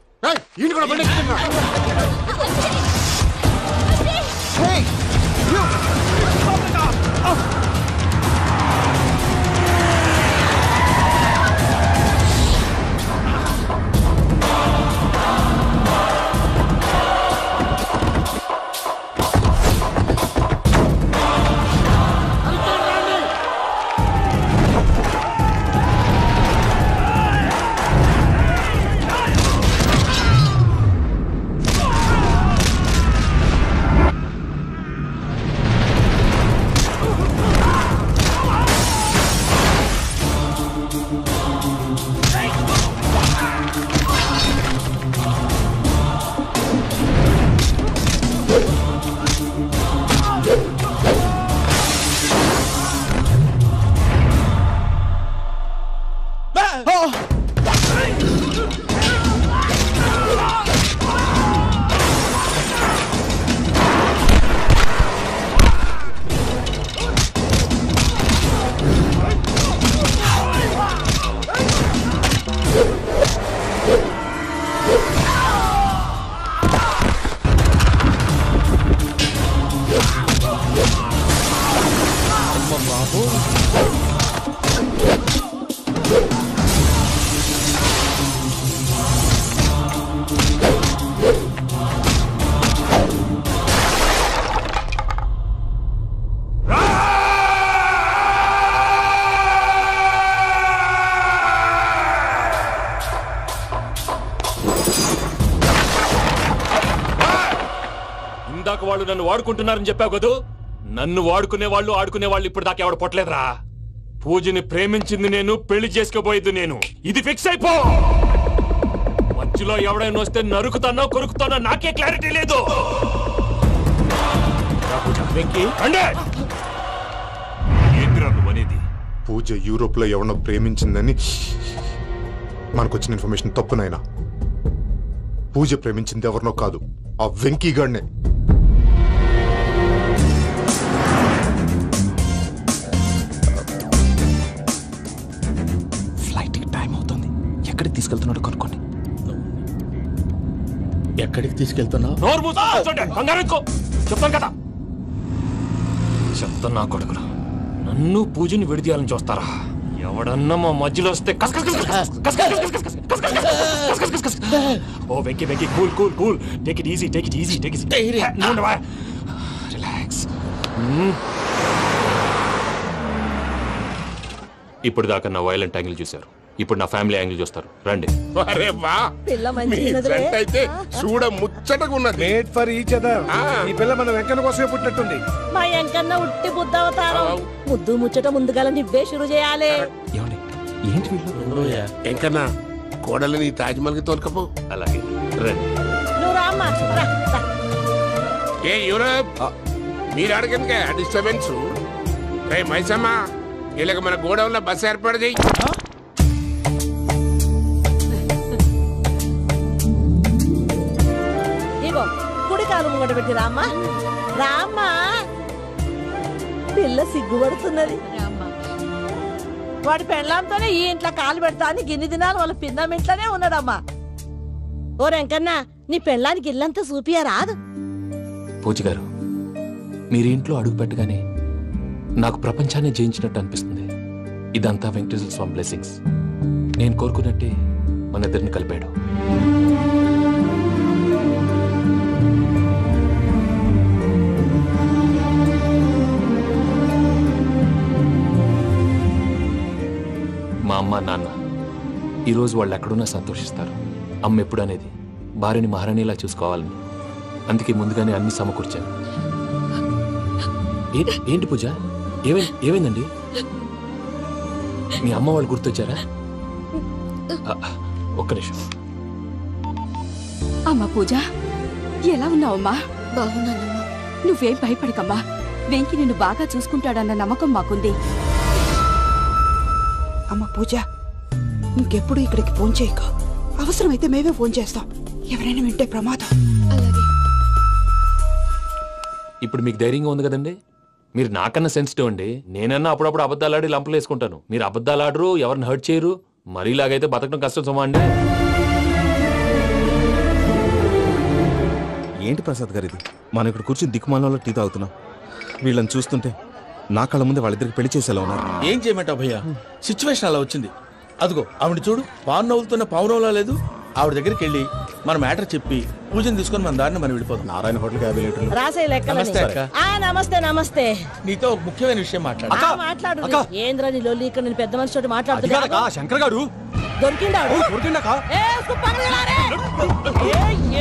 ఇందాక వాళ్ళు నన్ను వాడుకుంటున్నారని చెప్పావు కదూ. నన్ను వాడుకునే వాళ్ళు ఇప్పుడు దాకా ఎవడ పొట్టలేదురా. పూజని ప్రేమించింది నేను, పెళ్లి చేసుకోబోయేది నేను. ఇది ఫిక్స్ అయిపో. మధ్యలో ఎవడైనా వస్తే నరుకుతానో కొరుకుతానో నాకే క్లారిటీ లేదు. పూజ యూరోప్ లో ఎవరినో ప్రేమించిందని మనకొచ్చిన ఇన్ఫర్మేషన్ తప్పునైనా. పూజ ప్రేమించింది ఎవరినో కాదు, ఆ వెంకీ గాడినే. ఫ్లైట్ టైం అవుతుంది. ఎక్కడికి తీసుకెళ్తున్నాడో కనుక్కోండి. ఎక్కడికి తీసుకెళ్తున్నావు? చెప్తాను కదా. చెప్తాను నా కొడుకులు. నన్ను పూజని విడిదీయాలని చూస్తారా? ఎవడన్నా మా మధ్యలో వస్తే ఓ Venky Venky cool cool cool. Take it easy, take it easy, take it relax. ఇప్పుడు దాకా నా వైలెంట్ యాంగిల్ చూశారు, ఇప్పుడు నా ఫ్యామిలీ యాంగిల్ చూస్తారు. రండి. అయితే చూడ ముచ్చటగా ఉన్నది. Made for each other. ఈ పిల్ల మన వెంకన్న కోసమే పుట్టినట్టుంది. మా వెంకన్న ఉట్టి బుద్ధవతారం. ముద్దు ముచ్చట ముందుగా నువ్వే షురు చేయాలి. వెంకన్న కోడలని తాజ్మహల్ కి తోలుకపో. అలాగే రండి. నువ్వు రామ్మా. ఏ యూరప్ మీరు అడగందుకే డిస్టర్బెన్స్. రే మైసమ్మా, వీళ్ళకి మన గోడౌన్ లో బస్సు ఏర్పాటు చేయి. ఇగో కుడి కాలు ముంగట పెట్టి రామ్మా. రామ్మా, పిల్ల సిగ్గుపడుతున్నది. వాడి పెళ్ళాంతోనే ఈ ఇంట్లో కాలు పెడతా అని గిన్ని దినాలు వాళ్ళ పిన్నం ఇంట్లోనే ఉన్నాడమ్మా. ఓ వెంకన్న, నీ పెళ్ళానికి ఇల్లంతా చూపియా రాదు? పూజ గారు, మీరు ఇంట్లో అడుగు పెట్టగానే నాకు ప్రపంచాన్ని జయించినట్టు అనిపిస్తుంది. ఇదంతా వెంకటేశ్వర స్వామి బ్లెస్సింగ్స్. నేను కోరుకున్నట్టే మన ఇద్దరిని కలిపాడు. మా అమ్మ నాన్న ఈరోజు వాళ్ళు ఎక్కడున్నా సంతోషిస్తారు. అమ్మ ఎప్పుడు అనేది భార్యని మహారాణిలా చూసుకోవాలని. అందుకే ముందుగానే అన్ని సమకూర్చాను. ఏంటి పూజ, ఏమైందండి? మీ అమ్మ వాళ్ళు గుర్తొచ్చారా? ఒక్క నిమిషం. అమ్మా పూజ, ఎలా ఉన్నావమ్మా? బాగున్నానమ్మా. నువ్వేం భయపడకమ్మా. వెంకి నిన్ను బాగా చూసుకుంటాడన్న నమ్మకం మాకుంది. అమ్మ పూజ, ఇంకెప్పుడు ఇక్కడికి ఫోన్ చేయక. అవసరమైతే మేమే ఫోన్ చేస్తాం. ఎవరైనా వింటే ప్రమాదం. ఇప్పుడు మీకు ధైర్యంగా ఉంది కదండి. మీరు నాకన్నా సెన్సిటివ్ అండి. నేనన్నా అప్పుడప్పుడు అబద్ధాలాడి లంపలు వేసుకుంటాను. మీరు అబద్ధాలు ఆడరు, ఎవరిని హర్ట్ చేయరు. మరీలాగైతే బతకడం కష్టం సుమా అండి. ఏంటి ప్రసాద్ గారు ఇది? మనం ఇక్కడ కూర్చుని దిక్కుమాలలో టీ తాగుతున్నాం. వీళ్ళని చూస్తుంటే నా కళ్ళ ముందే వాళ్ళిద్దరికి పెళ్లి చేసేలా ఉన్నారు. ఏం చేయమంటావు భయ్యా? సిచ్యువేషన్ అలా వచ్చింది. అదిగో ఆవిడ చూడు, పావు నవ్వులుతున్న పావునవ్వులా లేదు. ఆవిడ దగ్గరికి వెళ్ళి మన మ్యాటర్ చెప్పి పూజను తీసుకొని మన దారిని మనం వెళ్ళిపోతాం. నారాయణ హోటల్ 50 లీటర్లు. రాసే లెక్క. నమస్తే అక్క. నమస్తే నమస్తే. నీతో ఒక ముఖ్యమైన విషయం మాట్లాడు. మాట్లాడు. ఏంద్రా నీ లొల్లి? ఇక్కడ నేను పెద్ద మనిషితో మాట్లాడుతున్నా. శంకర్ గారు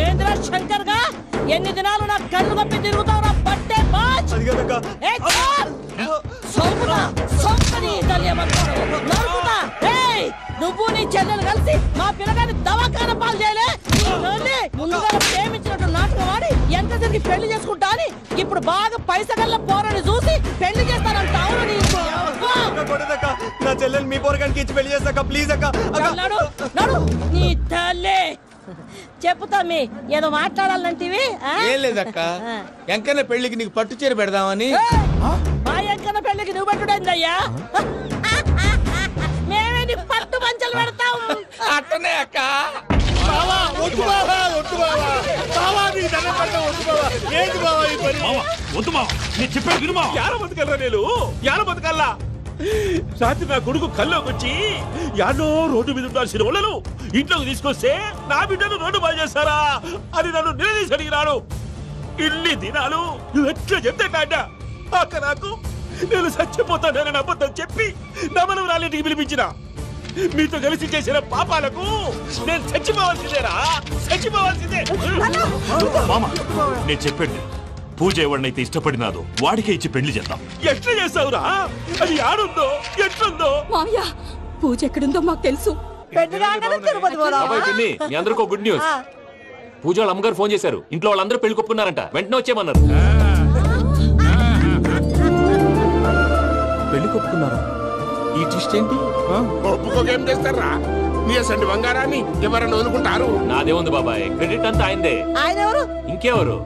ఏంద్రా శంకర్ గా? ఎన్ని దినాలు నా కళ్ళు కప్పి తిరుగుతావు నా పట్టే బాచ్. నువ్వు నీ చెల్లెలు కలిసి మా పిల్లగాని దవాఖాన పాలు చేయలే. ముందుగా ప్రేమించినట్టు నాటకం ఆడి ఎంత తిరిగి పెళ్లి చేసుకుంటా అని ఇప్పుడు బాగా పైసగల్ల పోరని చూసి పెళ్లి చేస్తానంట. నా చెల్లెలు మీ పోరగానికి ఇచ్చి పెళ్లి చేస్తాక ప్లీజ్ అక్క. నడు నీ తల్లి. చెప్పుతా మీ ఏదో మాట్లాడాలంటివి. ఏం లేదక్క, ఎంకన్న పెళ్లికి నీకు పట్టు చీర పెడదామని. మా ఎంకన్న పెళ్లికి నువ్వు పెట్టుడేందయ్యా? మేమే నీ పట్టు పంచలు పెడతాం. అట్టనే అక్క. రాత్రి నా కొడుకు కల్లోకి వచ్చి యాడో రోడ్డు మీద ఉండాల్సిన వాళ్ళను ఇంట్లోకి తీసుకొస్తే నా బిడ్డను రోడ్డు బాగా చేస్తారా అని నన్ను నిలదీసి అడిగినాడు. ఇన్ని దినాలు నువ్వు ఎట్లా చెప్తే అక్క నాకు నేను చచ్చిపోతానని అబద్ధం చెప్పి నా మనవరాలింటికి పిలిపించిన. మీతో కలిసి చేసిన పాపాలకు నేను చచ్చిపోవాల్సిందేరా, చచ్చిపోవాల్సిందే. మామ నేను చెప్పండి, పూజ ఎవరినైతే ఇష్టపడినాదో వాడికే ఇచ్చి పెళ్లి చేద్దాం. ఎట్లా చేస్తావురా? అది ఆడుందో ఎట్లుందో? మావయ్య పూజ ఎక్కడుందో మాకు తెలుసు. బాబాయ్ పిన్ని, మీ అందరికీ గుడ్ న్యూస్. పూజ వాళ్ళ అమ్మగారు ఫోన్ చేశారు. ఇంట్లో వాళ్ళందరూ పెళ్లి కొప్పుకున్నారంట. వెంటనే వచ్చేయమన్నారు. పెళ్లి కొప్పుకున్నారా? ఈ ట్విస్ట్ ఏంటి? ఒప్పుకోకేం చేస్తారా? నీ అసంటి బంగారాన్ని ఎవరన్నా వదులుకుంటారు? నాదే ఉంది బాబాయ్, క్రెడిట్ అంతా ఆయనదే. ఆయన ఎవరు? ఇంకెవరు?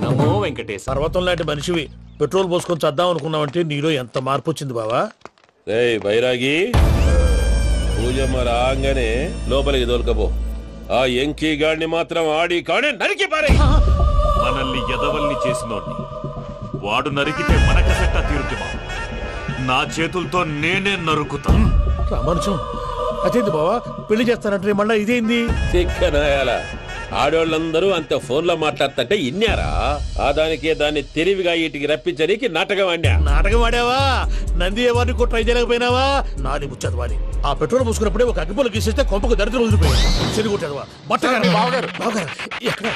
నమో వెంకటేశ్. పర్వతం లాంటి మనిషివి పెట్రోల్ పోసుకొని చద్దాం అనుకున్నావంటే నీలో ఎంత మార్పు వచ్చింది బావా. బైరాగి, పూజమ్మ రాగానే లోపలికి దొరకపో. ఆ ఎంకీ గాడిని మాత్రం ఆడి కాడే నరికి పారే. మనల్ని ఎదవల్ని చేసినోడ్ని వాడు నరికితే మనకసెట్టా తీరుతుమా? నా చేతులతో నేనే నరుకుతా. రామానుజం, అదేంది బావా పెళ్లి చేస్తానంటే మళ్ళా ఇదేంది? చిక్కనాయాల ఆడోళ్ళందరూ అంత ఫోన్లో మాట్లాడుతుంటే ఇన్నారా? ఆ దానికే దాన్ని తెలివిగా వీటికి రప్పించడానికి నాటకం ఆడా. నాటకం ఆడావా? నంది ఎవరిని కూడా ట్రై చేయలేకపోయినావా? నాది ముచ్చదు వాడి. ఆ పెట్రోల్ పోసుకున్నప్పుడే ఒక అగ్గిపొలు గీసేస్తే కొంపకు దరిద్రం వదిలిపోయాడు. చెరుగుంటదవా బావగారు ఎక్కడ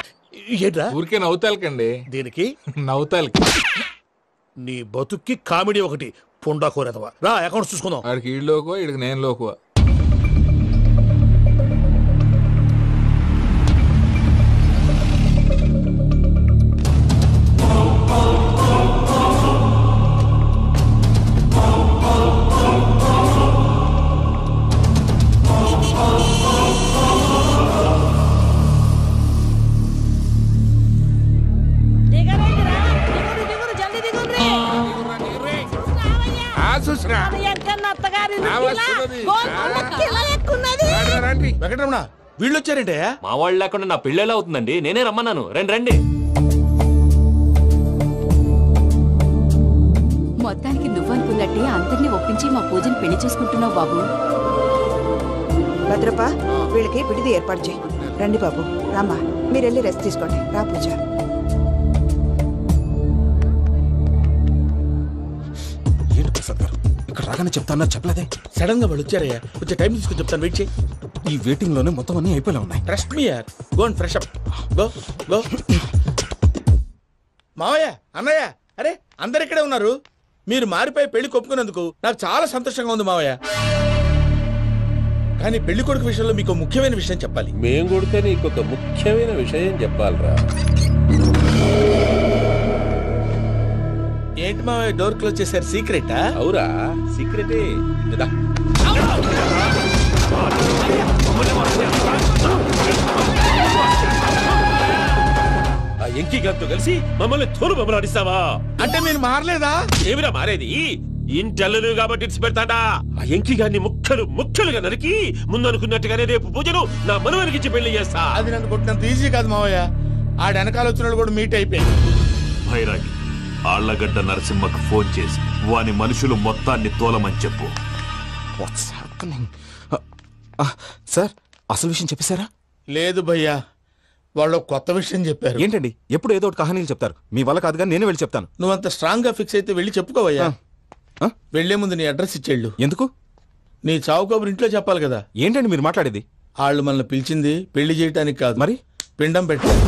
ఏంట్రా? ఊరికే నవ్వుతాలకండి. దీనికి నవ్వుతాలకి నీ బతుక్కి కామెడీ ఒకటి పుండా కోరేదవా. రా అకౌంట్స్ చూసుకుందాం. వాడికి ఈడులోకువా, ఈడికి నేను లోకువా. వెంకటరమణ, వీళ్ళు వచ్చారంటే మా వాళ్ళు లేకుండా నా పెళ్ళి ఎలా అవుతుందండి? నేనే రమ్మన్నాను. రండి రండి. మొత్తానికి నువ్వనుకున్నట్టే అందరినీ ఒప్పించి మా పూజను పెళ్లి చేసుకుంటున్నావు బాబు. భద్రప్ప, వీళ్ళకి విడిది ఏర్పాటు చేయి. రండి బాబు, రామ్మా, మీరు వెళ్ళి రెస్ట్ తీసుకోండి. రా పూజ. ఏంటి ప్రసాద్ గారు ఇక్కడ రాగానే చెప్తాను చెప్పలేదే? సడన్ గా వాళ్ళు వచ్చారయ్యా, కొంచెం టైం తీసుకుని చెప్తాను, వెయిట్ చేయి. ఈ వెయిటింగ్ లోనే మొత్తం అన్ని అయిపోయినా ఉన్నాయి. ట్రస్ట్ మీ యార్, go and fresh up. Go go. మావయ్య, అన్నయ్య, అరే అందరు ఇక్కడే ఉన్నారు. మీరు మారిపోయి పెళ్లి కొప్పుకున్నందుకు నాకు చాలా సంతోషంగా ఉంది మావయ్య. కానీ పెళ్లి కొడుకు విషయంలో మీకు ముఖ్యమైన విషయం చెప్పాలి. మేం కొడుక నీకు ఒక ముఖ్యమైన విషయం చెప్పాలరా. ఏంటి మావయ్య డోర్ క్లోజ్ చేశారు? సీక్రెటా? అవురా, సీక్రెటే. ఆ ఎంకీ గారితో కలిసి మమ్మల్ని తోలు బొమ్మలాడిస్తావా? అంటే మీరు మారలేదా? ఏమిరా మారేది? ఇంటల్లు కాబట్టి ఇడిచి పెడతాడా? ఆ ఎంకీ గారిని ముక్కలుగా నరికి ముందు అనుకున్నట్టుగానే రేపు పూజను నా మనవరికిచ్చి పెళ్లి చేస్తా. అది నన్ను కొట్టినంత ఈజీ కాదు మావయ్య. ఆ వెనకాల వచ్చిన కూడా మీట్ అయిపోయింది. భైరాగి, ఆళ్లగడ్డ నరసింహకు ఫోన్ చేసి వాని మనుషులు మొత్తాన్ని తోలమని చెప్పు. సార్, అసలు విషయం చెప్పేశారా? లేదు భయ్యా, వాళ్ళు కొత్త విషయం చెప్పారు. ఏంటండి ఎప్పుడు ఏదో ఒకటి కహానీలు చెప్తారు? మీ వల్ల కాదుగా, నేనే వెళ్ళి చెప్తాను. నువ్వంత స్ట్రాంగ్ గా ఫిక్స్ అయితే వెళ్ళి చెప్పుకోవయ్యా. వెళ్లే ముందు నీ అడ్రస్ ఇచ్చేళ్ళు. ఎందుకు? నీ చావు కబురు ఇంట్లో చెప్పాలి కదా. ఏంటండి మీరు మాట్లాడేది? వాళ్ళు మనల్ని పిలిచింది పెళ్లి చేయటానికి కాదు, మరి పిండం పెట్టాలి.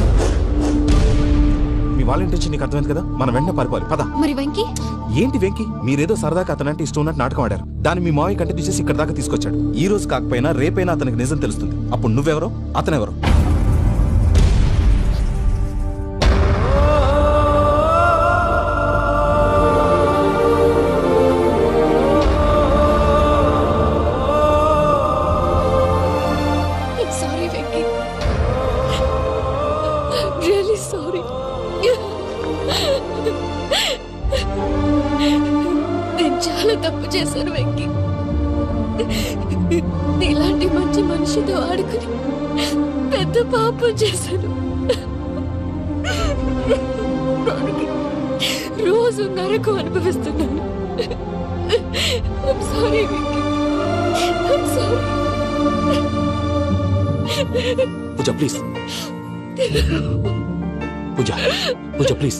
మీ వాళ్ళ ఇంటి నీకు అర్థమైంది కదా, మనం వెంటనే పారిపోవాలి. పద. మరి వెంకీ? ఏంటి వెంకీ? మీరేదో సరదాగా అతనంటే ఇష్టం ఉన్నట్టు నాటకం ఆడారు. దాన్ని మీ మావయ్య కంటే తీసేసి ఇక్కడ దాకా తీసుకొచ్చాడు. ఈ రోజు కాకపోయినా రేపైనా అతనికి నిజం తెలుస్తుంది. అప్పుడు నువ్వెవరో అతనెవరో. Sorry Venky, really sorry. నేను చాలా తప్పు చేశాను వెంకీ. నీలాంటి మంచి మనిషితో ఆడుకుని పెద్ద పాపం చేశాను. రోజు నరకం అనుభవిస్తున్నాను. I'm sorry Venky, I'm sorry. Pooja please, Pooja please.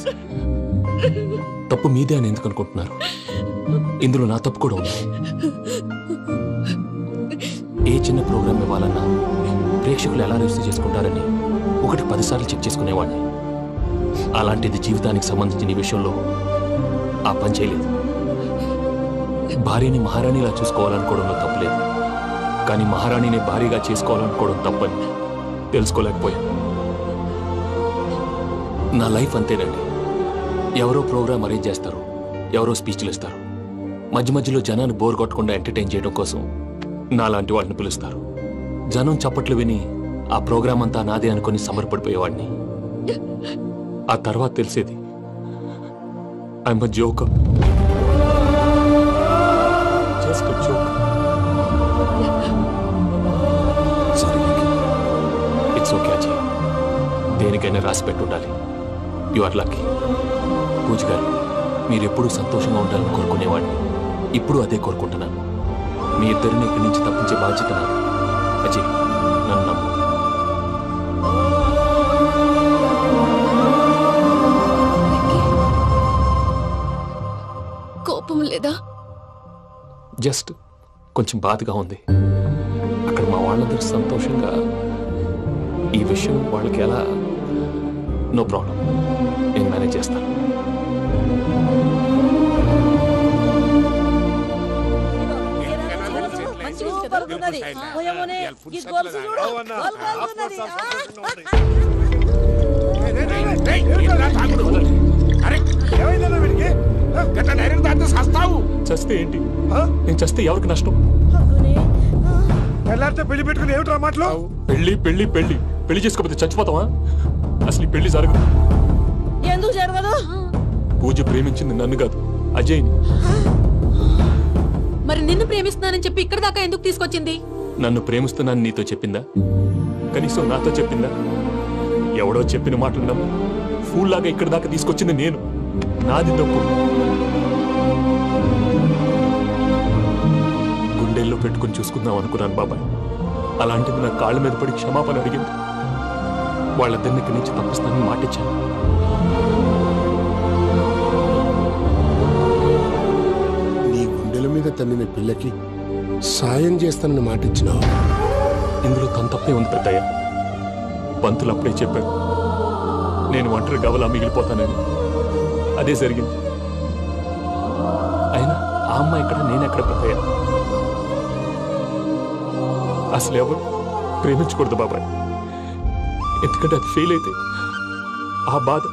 తప్పు మీదే అని ఎందుకు అనుకుంటున్నారు? ఇందులో నా తప్పు కూడా ఉంది. ఏ చిన్న ప్రోగ్రామ్ ఇవ్వాలన్నా ప్రేక్షకులు ఎలా రిసీవ్ చేసుకుంటారని 10 సార్లు చెక్ చేసుకునేవాడిని. అలాంటిది జీవితానికి సంబంధించిన ఈ విషయంలో ఆ పని చేయలేదు. భార్యని మహారాణిలా చూసుకోవాలనుకోవడంలో తప్పులేదు, కానీ మహారాణిని భార్యగా చేసుకోవాలనుకోవడం తప్పని తెలుసుకోలేకపోయాను. నా లైఫ్ అంతేనండి. ఎవరో ప్రోగ్రామ్ అరేంజ్ చేస్తారు, ఎవరో స్పీచ్లు ఇస్తారు, మధ్య మధ్యలో జనాన్ని బోర్ కొట్టకుండా ఎంటర్టైన్ చేయడం కోసం నాలాంటి వాటిని పిలుస్తారు. జనం చప్పట్లు విని ఆ ప్రోగ్రామ్ అంతా నాదే అనుకుని సమర్పడిపోయేవాడిని. ఆ తర్వాత తెలిసేది I'm a joker. Just a joker. It's okay Ajay, దేనికైనా రాసి పెట్టుండాలి. You are lucky. Pooja garu, మీరు ఎప్పుడూ సంతోషంగా ఉండాలని కోరుకునేవాడిని. ఇప్పుడు అదే కోరుకుంటున్నాను. మీ ఇద్దరిని ఇక్కడి నుంచి తప్పించే బాధ్యత నాది. అజయ్, నన్ను నమ్ము. కోపం లేదా? జస్ట్ కొంచెం బాధగా ఉంది. అక్కడ మా వాళ్ళందరూ సంతోషంగా ఈ విషయం వాళ్ళకి ఎలా. నో ప్రాబ్లం, నేను మేనేజ్ చేస్తాను. చస్తే ఏంటి? నేను చస్తే ఎవరికి నష్టం? పెళ్లి పెట్టుకుని ఏమిట్రా మాటలు? పెళ్లి పెళ్లి పెళ్లి పెళ్లి చేసుకోకపోతే చచ్చిపోతావా? అసలు ఈ పెళ్లి జరగదు. ఎందుకు జరగదు? పూజ ప్రేమించింది నన్ను కాదు, అజయ్ని. మరి నిన్ను ప్రేమిస్తున్నానని చెప్పి ఇక్కడ దాకా ఎందుకు తీసుకొచ్చింది? నన్ను ప్రేమిస్తున్నాను నీతో చెప్పిందా? కనీసం నాతో చెప్పిందా? ఎవడో చెప్పిన మాటలు నమ్ము ఫూల్ లాగా ఇక్కడ దాకా తీసుకొచ్చింది నేను. నాది తప్పు. గుండెల్లో పెట్టుకుని చూసుకుందాం అనుకున్నాను బాబాయ్. అలాంటిది నా కాళ్ళ మీద పడి క్షమాపణ అడిగింది. వాళ్ళిద్దరిని ఇక్కడి నుంచి తప్పిస్తానని మాటిచ్చాను. నీ గుండెల మీద తన్నిన పిల్లకి సాయం చేస్తానని మాటిచ్చినావు. ఇందులో తన తప్పే ఉంది పెద్దయ్య. పంతులు అప్పుడే చెప్పారు నేను ఒంటరి గవలా మిగిలిపోతానని. అదే జరిగింది. అయినా ఆ అమ్మాయి ఎక్కడ, నేనెక్కడ పెద్దయ్య? అసలు ఎవరు ప్రేమించకూడదు బాబాయ్. ఎందుకంటే అది ఫెయిల్ అయితే ఆ బాధ,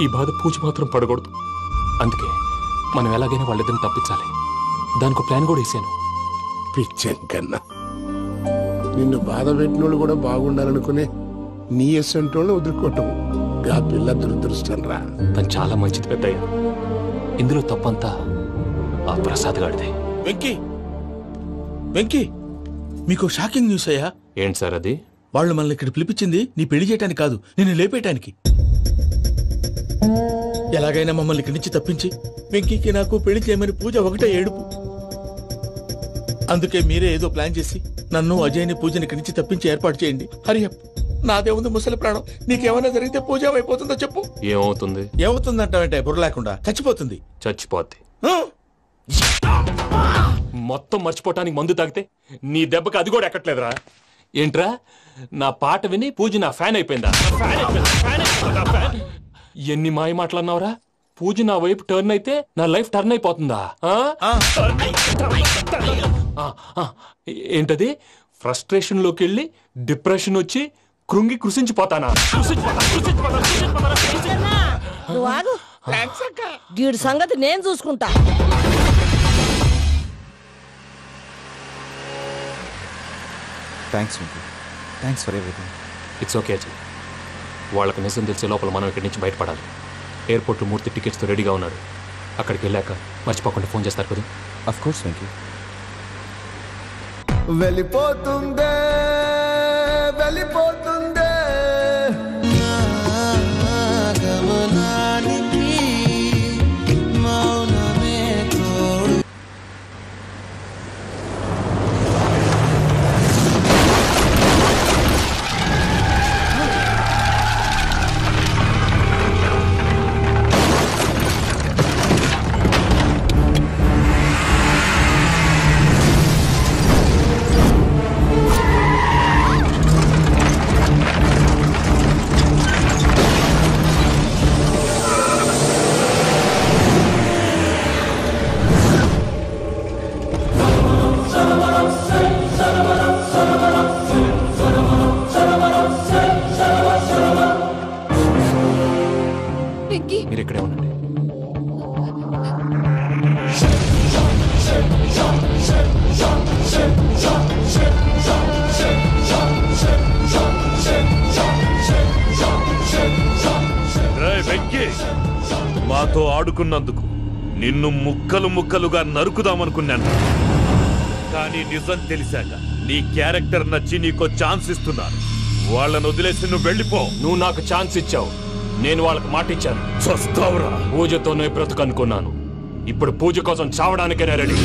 ఈ బాధ పూజ మాత్రం పడకూడదు. అందుకే మనం ఎలాగైనా వాళ్ళిద్దరిని తప్పించాలి. దానికి ప్లాన్ కూడా వేసాను. పిచ్చం కన్నా నిన్ను బాధ పెట్టినోళ్ళు కూడా బాగుండాలనుకునే నీ ఎస్సంటోళ్ళు వదులుకోవటం ఆ పిల్ల దురదృష్టం రా. తను చాలా మంచిది పెద్దయ్య. ఇందులో తప్పంతా ఆ ప్రసాద్ గాడిదే. వెంకీ, వెంకీ, మీకు షాకింగ్ న్యూస్ అయ్యా. ఏంటి సార్ అది? వాళ్ళు మనల్ని ఇక్కడ పిలిపించింది నీ పెళ్లి చేయడానికి కాదు, నిన్ను లేపేయటానికి. ఎలాగైనా మమ్మల్ని ఇక్కడి నుంచి తప్పించి వెంకీకి నాకు పెళ్లి చేయమని పూజ ఒకటే ఏడుపు. అందుకే మీరే ఏదో ప్లాన్ చేసి నన్ను అజయ్ని పూజని ఇక్కడి నుంచి తప్పించి ఏర్పాటు చేయండి. హరియప్, నాదే ఉంది ముసలి ప్రాణం. నీకేమైనా జరిగితే పూజ అయిపోతుందో చెప్పు. ఏమవుతుంది? ఏమవుతుందంటే బుర్ర లేకుండా చచ్చిపోతుంది. చచ్చిపోద్ది. మొత్తం మర్చిపోవటానికి మందు తాగితే నీ దెబ్బకి అది కూడా ఎక్కట్లేదురా. ఏంట్రా, నా పాట విని పూజ నా ఫ్యాన్ అయిపోయిందా? ఎన్ని మాయ మాటలన్నావురా? పూజ నా వైపు టర్న్ అయితే నా లైఫ్ టర్న్ అయిపోతుందా? ఏంటది? ఫ్రస్ట్రేషన్ లోకి వెళ్ళి డిప్రెషన్ వచ్చి కృంగి కృషించిపోతానా? వీడి సంగతి నేను చూసుకుంటా. Thanks Venky, thanks for everything. It's okay Ajay. వాళ్ళకి నిజం తెలిసే లోపల మనం ఇక్కడి నుంచి బయటపడాలి. ఎయిర్పోర్ట్లో మూర్తి టికెట్స్తో రెడీగా ఉన్నాడు. అక్కడికి వెళ్ళాక మర్చిపోకుండా ఫోన్ చేస్తారు కదా. Of course Venky. వెళ్ళిపోతుందే వెళ్ళిపోతుందే గమనానికి మౌనమే తోడు. వెంకీ మీరు ఇక్కడే ఉండండి. వెంకీ, మాతో ఆడుకున్నందుకు నిన్ను ముక్కలు ముక్కలుగా నరుకుదామనుకున్నాను. కానీ నిజం తెలిసాక నీ క్యారెక్టర్ నచ్చి నీకో ఛాన్స్ ఇస్తున్నాను. వాళ్ళను వదిలేసి నువ్వు వెళ్ళిపో. నువ్వు నాకు ఛాన్స్ ఇచ్చావు, నేను వాళ్ళకి మాట ఇచ్చాను. చస్తావురా. పూజతోనే బ్రతుకనుకున్నాను, ఇప్పుడు పూజ కోసం చావడానికే రెడీ.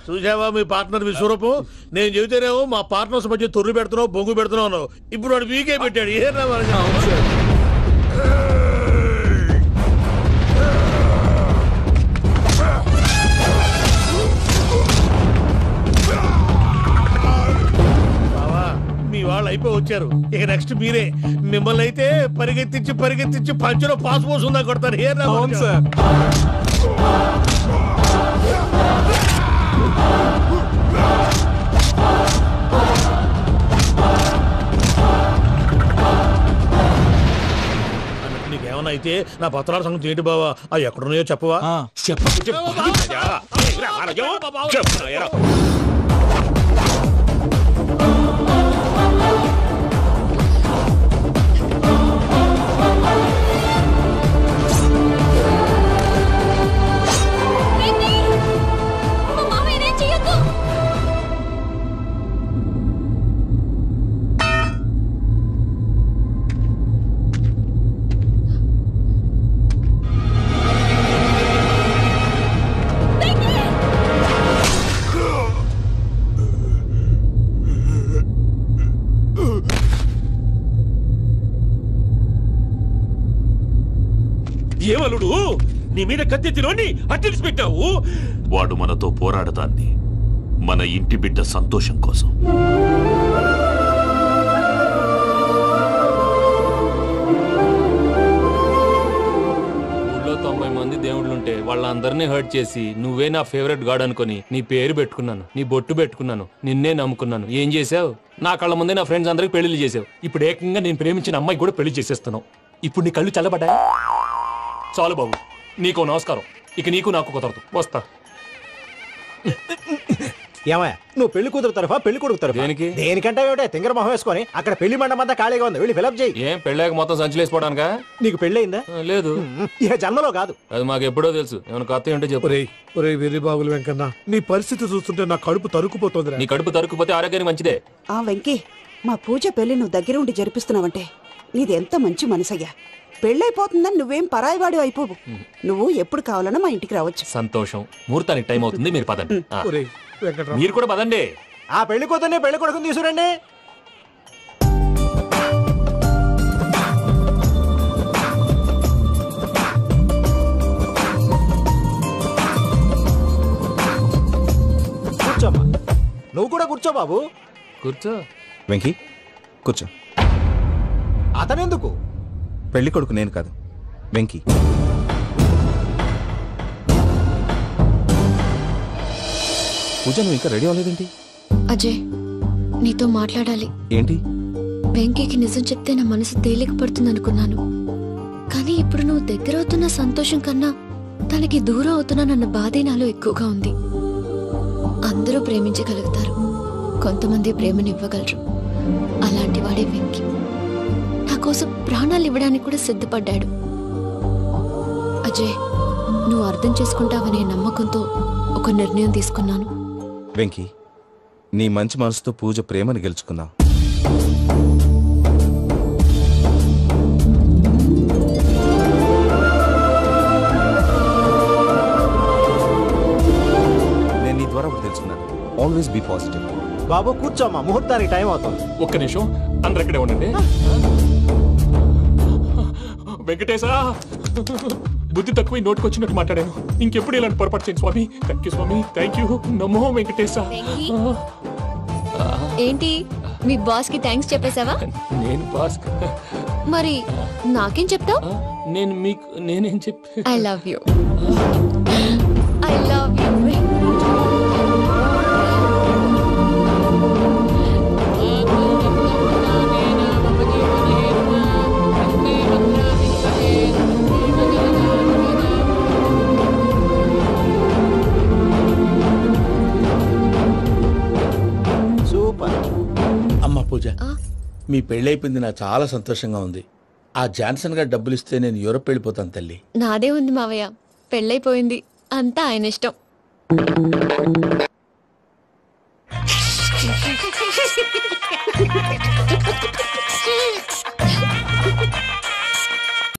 చూసావా మీ పార్ట్నర్ విశ్వరూపం? నేను చెబితేనేమో మా పార్ట్నర్స్ మధ్య తొర్రు పెడుతున్నావు, బొంగు పెడుతున్నావు. ఇప్పుడు వాడు వీకే పెట్టాడు. ఏ మీ వాళ్ళు అయిపోయి వచ్చారు. ఇక నెక్స్ట్ మీరే. మిమ్మల్ని అయితే పరిగెత్తించి పరిగెత్తించి పంచలో పాస్ పోసుందా కొడతారు. ఏ నీకేమన్నా అయితే నా పత్రాల సంగతి ఏంటి బావా? అవి ఎక్కడున్నాయో చెప్పవా? ఏమలుడు, నీ మీద కత్తెత్తిలోని అట్టెలిసి పెట్టావు. వాడు మనతో పోరాడదాన్ని మన ఇంటి బిడ్డ సంతోషం కోసం. ఊళ్ళో 90 మంది దేవుళ్ళుంటే వాళ్ళందరినీ హర్ట్ చేసి నువ్వే నా ఫేవరెట్ గాడ్ అనుకుని నీ పేరు పెట్టుకున్నాను, నీ బొట్టు పెట్టుకున్నాను, నిన్నే నమ్ముకున్నాను. ఏం చేసావు? నా కళ్ళ ముందే నా ఫ్రెండ్స్ అందరికి పెళ్లి చేసావు. ఇప్పుడు ఏకంగా నేను ప్రేమించిన అమ్మాయి కూడా పెళ్లి చేసేస్తున్నావు. ఇప్పుడు నీ కళ్ళు చల్లబడ్డాయి. చాలు బాబు, నీకు నమస్కారం. ఇక నీకు నాకు కుదరదు. వస్తా. ఏమయ్య, నువ్వు పెళ్లి కూతురు తరఫా పెళ్లి కొడుకు తరఫా? దేనికి? దేనికంటే తింగర మొహం వేసుకొని అక్కడ పెళ్లి మండపం అంతా ఖాళీగా ఉంది, వెళ్ళి ఫిలప్ చేయి. ఏం పెళ్ళాక మొత్తం సంచలేసిపోవడానికా? నీకు పెళ్ళయిందా? లేదు. ఇక జన్మలో కాదు. అది మాకు ఎప్పుడో తెలుసు. ఏమైనా కొత్త ఏంటో చెప్పు. ఒరే వెర్రి బాబులు వెంకన్న, నీ పరిస్థితి చూస్తుంటే నా కడుపు తరుక్కుపోతుంది. నీ కడుపు తరుక్కుపోతే ఆరోగ్యానికి మంచిదే. ఆ వెంకీ, మా పూజ పెళ్లి నువ్వు దగ్గర ఉండి జరిపిస్తున్నావంటే నీది ఎంత మంచి మనసయ్యా. పెళ్ళైపోతుందని నువ్వేం పరాయివాడి అయిపోవు. నువ్వు ఎప్పుడు కావాలన్నా మా ఇంటికి రావచ్చు. సంతోషం. ముహూర్తానికి టైం అవుతుంది, మీరు పదండి. మీరు కూడా పదండి. ఆ పెళ్లి కూతుర్ని పెళ్లి కొడుకుని తీసుకురండి. కూర్చోమ్మా. నువ్వు కూడా కూర్చో బాబు. కూర్చో. వెంకీ కూర్చో. అతనెందుకు? పెళ్లి కొడుకు నేను కాదు, వెంకీ. పూజ, నువ్వు ఇంకా రెడీ అవ్వలేదేంటి? అజయ్, నీతో మాట్లాడాలి. ఏంటి? వెంకీకి నిజం చెప్తే నా మనసు తేలిక పడుతుంది అనుకున్నాను. కానీ ఇప్పుడు నువ్వు దగ్గరవుతున్న సంతోషం కన్నా తనకి దూరం అవుతున్నానన్న బాధే నాలో ఎక్కువగా ఉంది. అందరూ ప్రేమించగలుగుతారు, కొంతమంది ప్రేమని ఇవ్వగలరు. అలాంటి వాడే వెంకీ. నా కోసం ప్రాణాలు ఇవ్వడానికి కూడా సిద్ధపడ్డాడు. అజయ్, నువ్వు అర్థం చేసుకుంటావనే నమ్మకంతో ఒక నిర్ణయం తీసుకున్నాను. వెంకీ, నీ మంచి మనసుతో పూజ ప్రేమను గెలుచుకున్నావు. నేను నీ ద్వారా ఒకటి తెలుసుకున్నాను. Always be positive. బాబు కూర్చోమ్మా, ముహూర్తానికి టైం అవుతుంది. ఒక్క నిమిషం, అందరు ఎక్కడే ఉండండి. వెంకటేశా, బుద్ధి తక్కువ నోటుకొచ్చినట్టు మాట్లాడాను. ఇంకెప్పుడు ఇలాంటి పొరపాటు చేయండి స్వామి. థ్యాంక్ యూ స్వామి, థ్యాంక్ యూ. నమో వెంకటేశా. ఏంటి, మీ బాస్ కి థ్యాంక్స్ చెప్పేశావా? నేను బాస్ మరి నాకేం చెప్తావు? నేను మీకు నేనేం చెప్పి I love you. I love you. అమ్మ పూజ, మీ పెళ్ళైపోయింది, నాకు చాలా సంతోషంగా ఉంది. ఆ జాన్సన్ గారు డబ్బులు ఇస్తే నేను యూరోప్ వెళ్ళిపోతాను తల్లి. నాదే ఉంది మావయ్య, పెళ్ళైపోయింది, అంతా ఆయన ఇష్టం.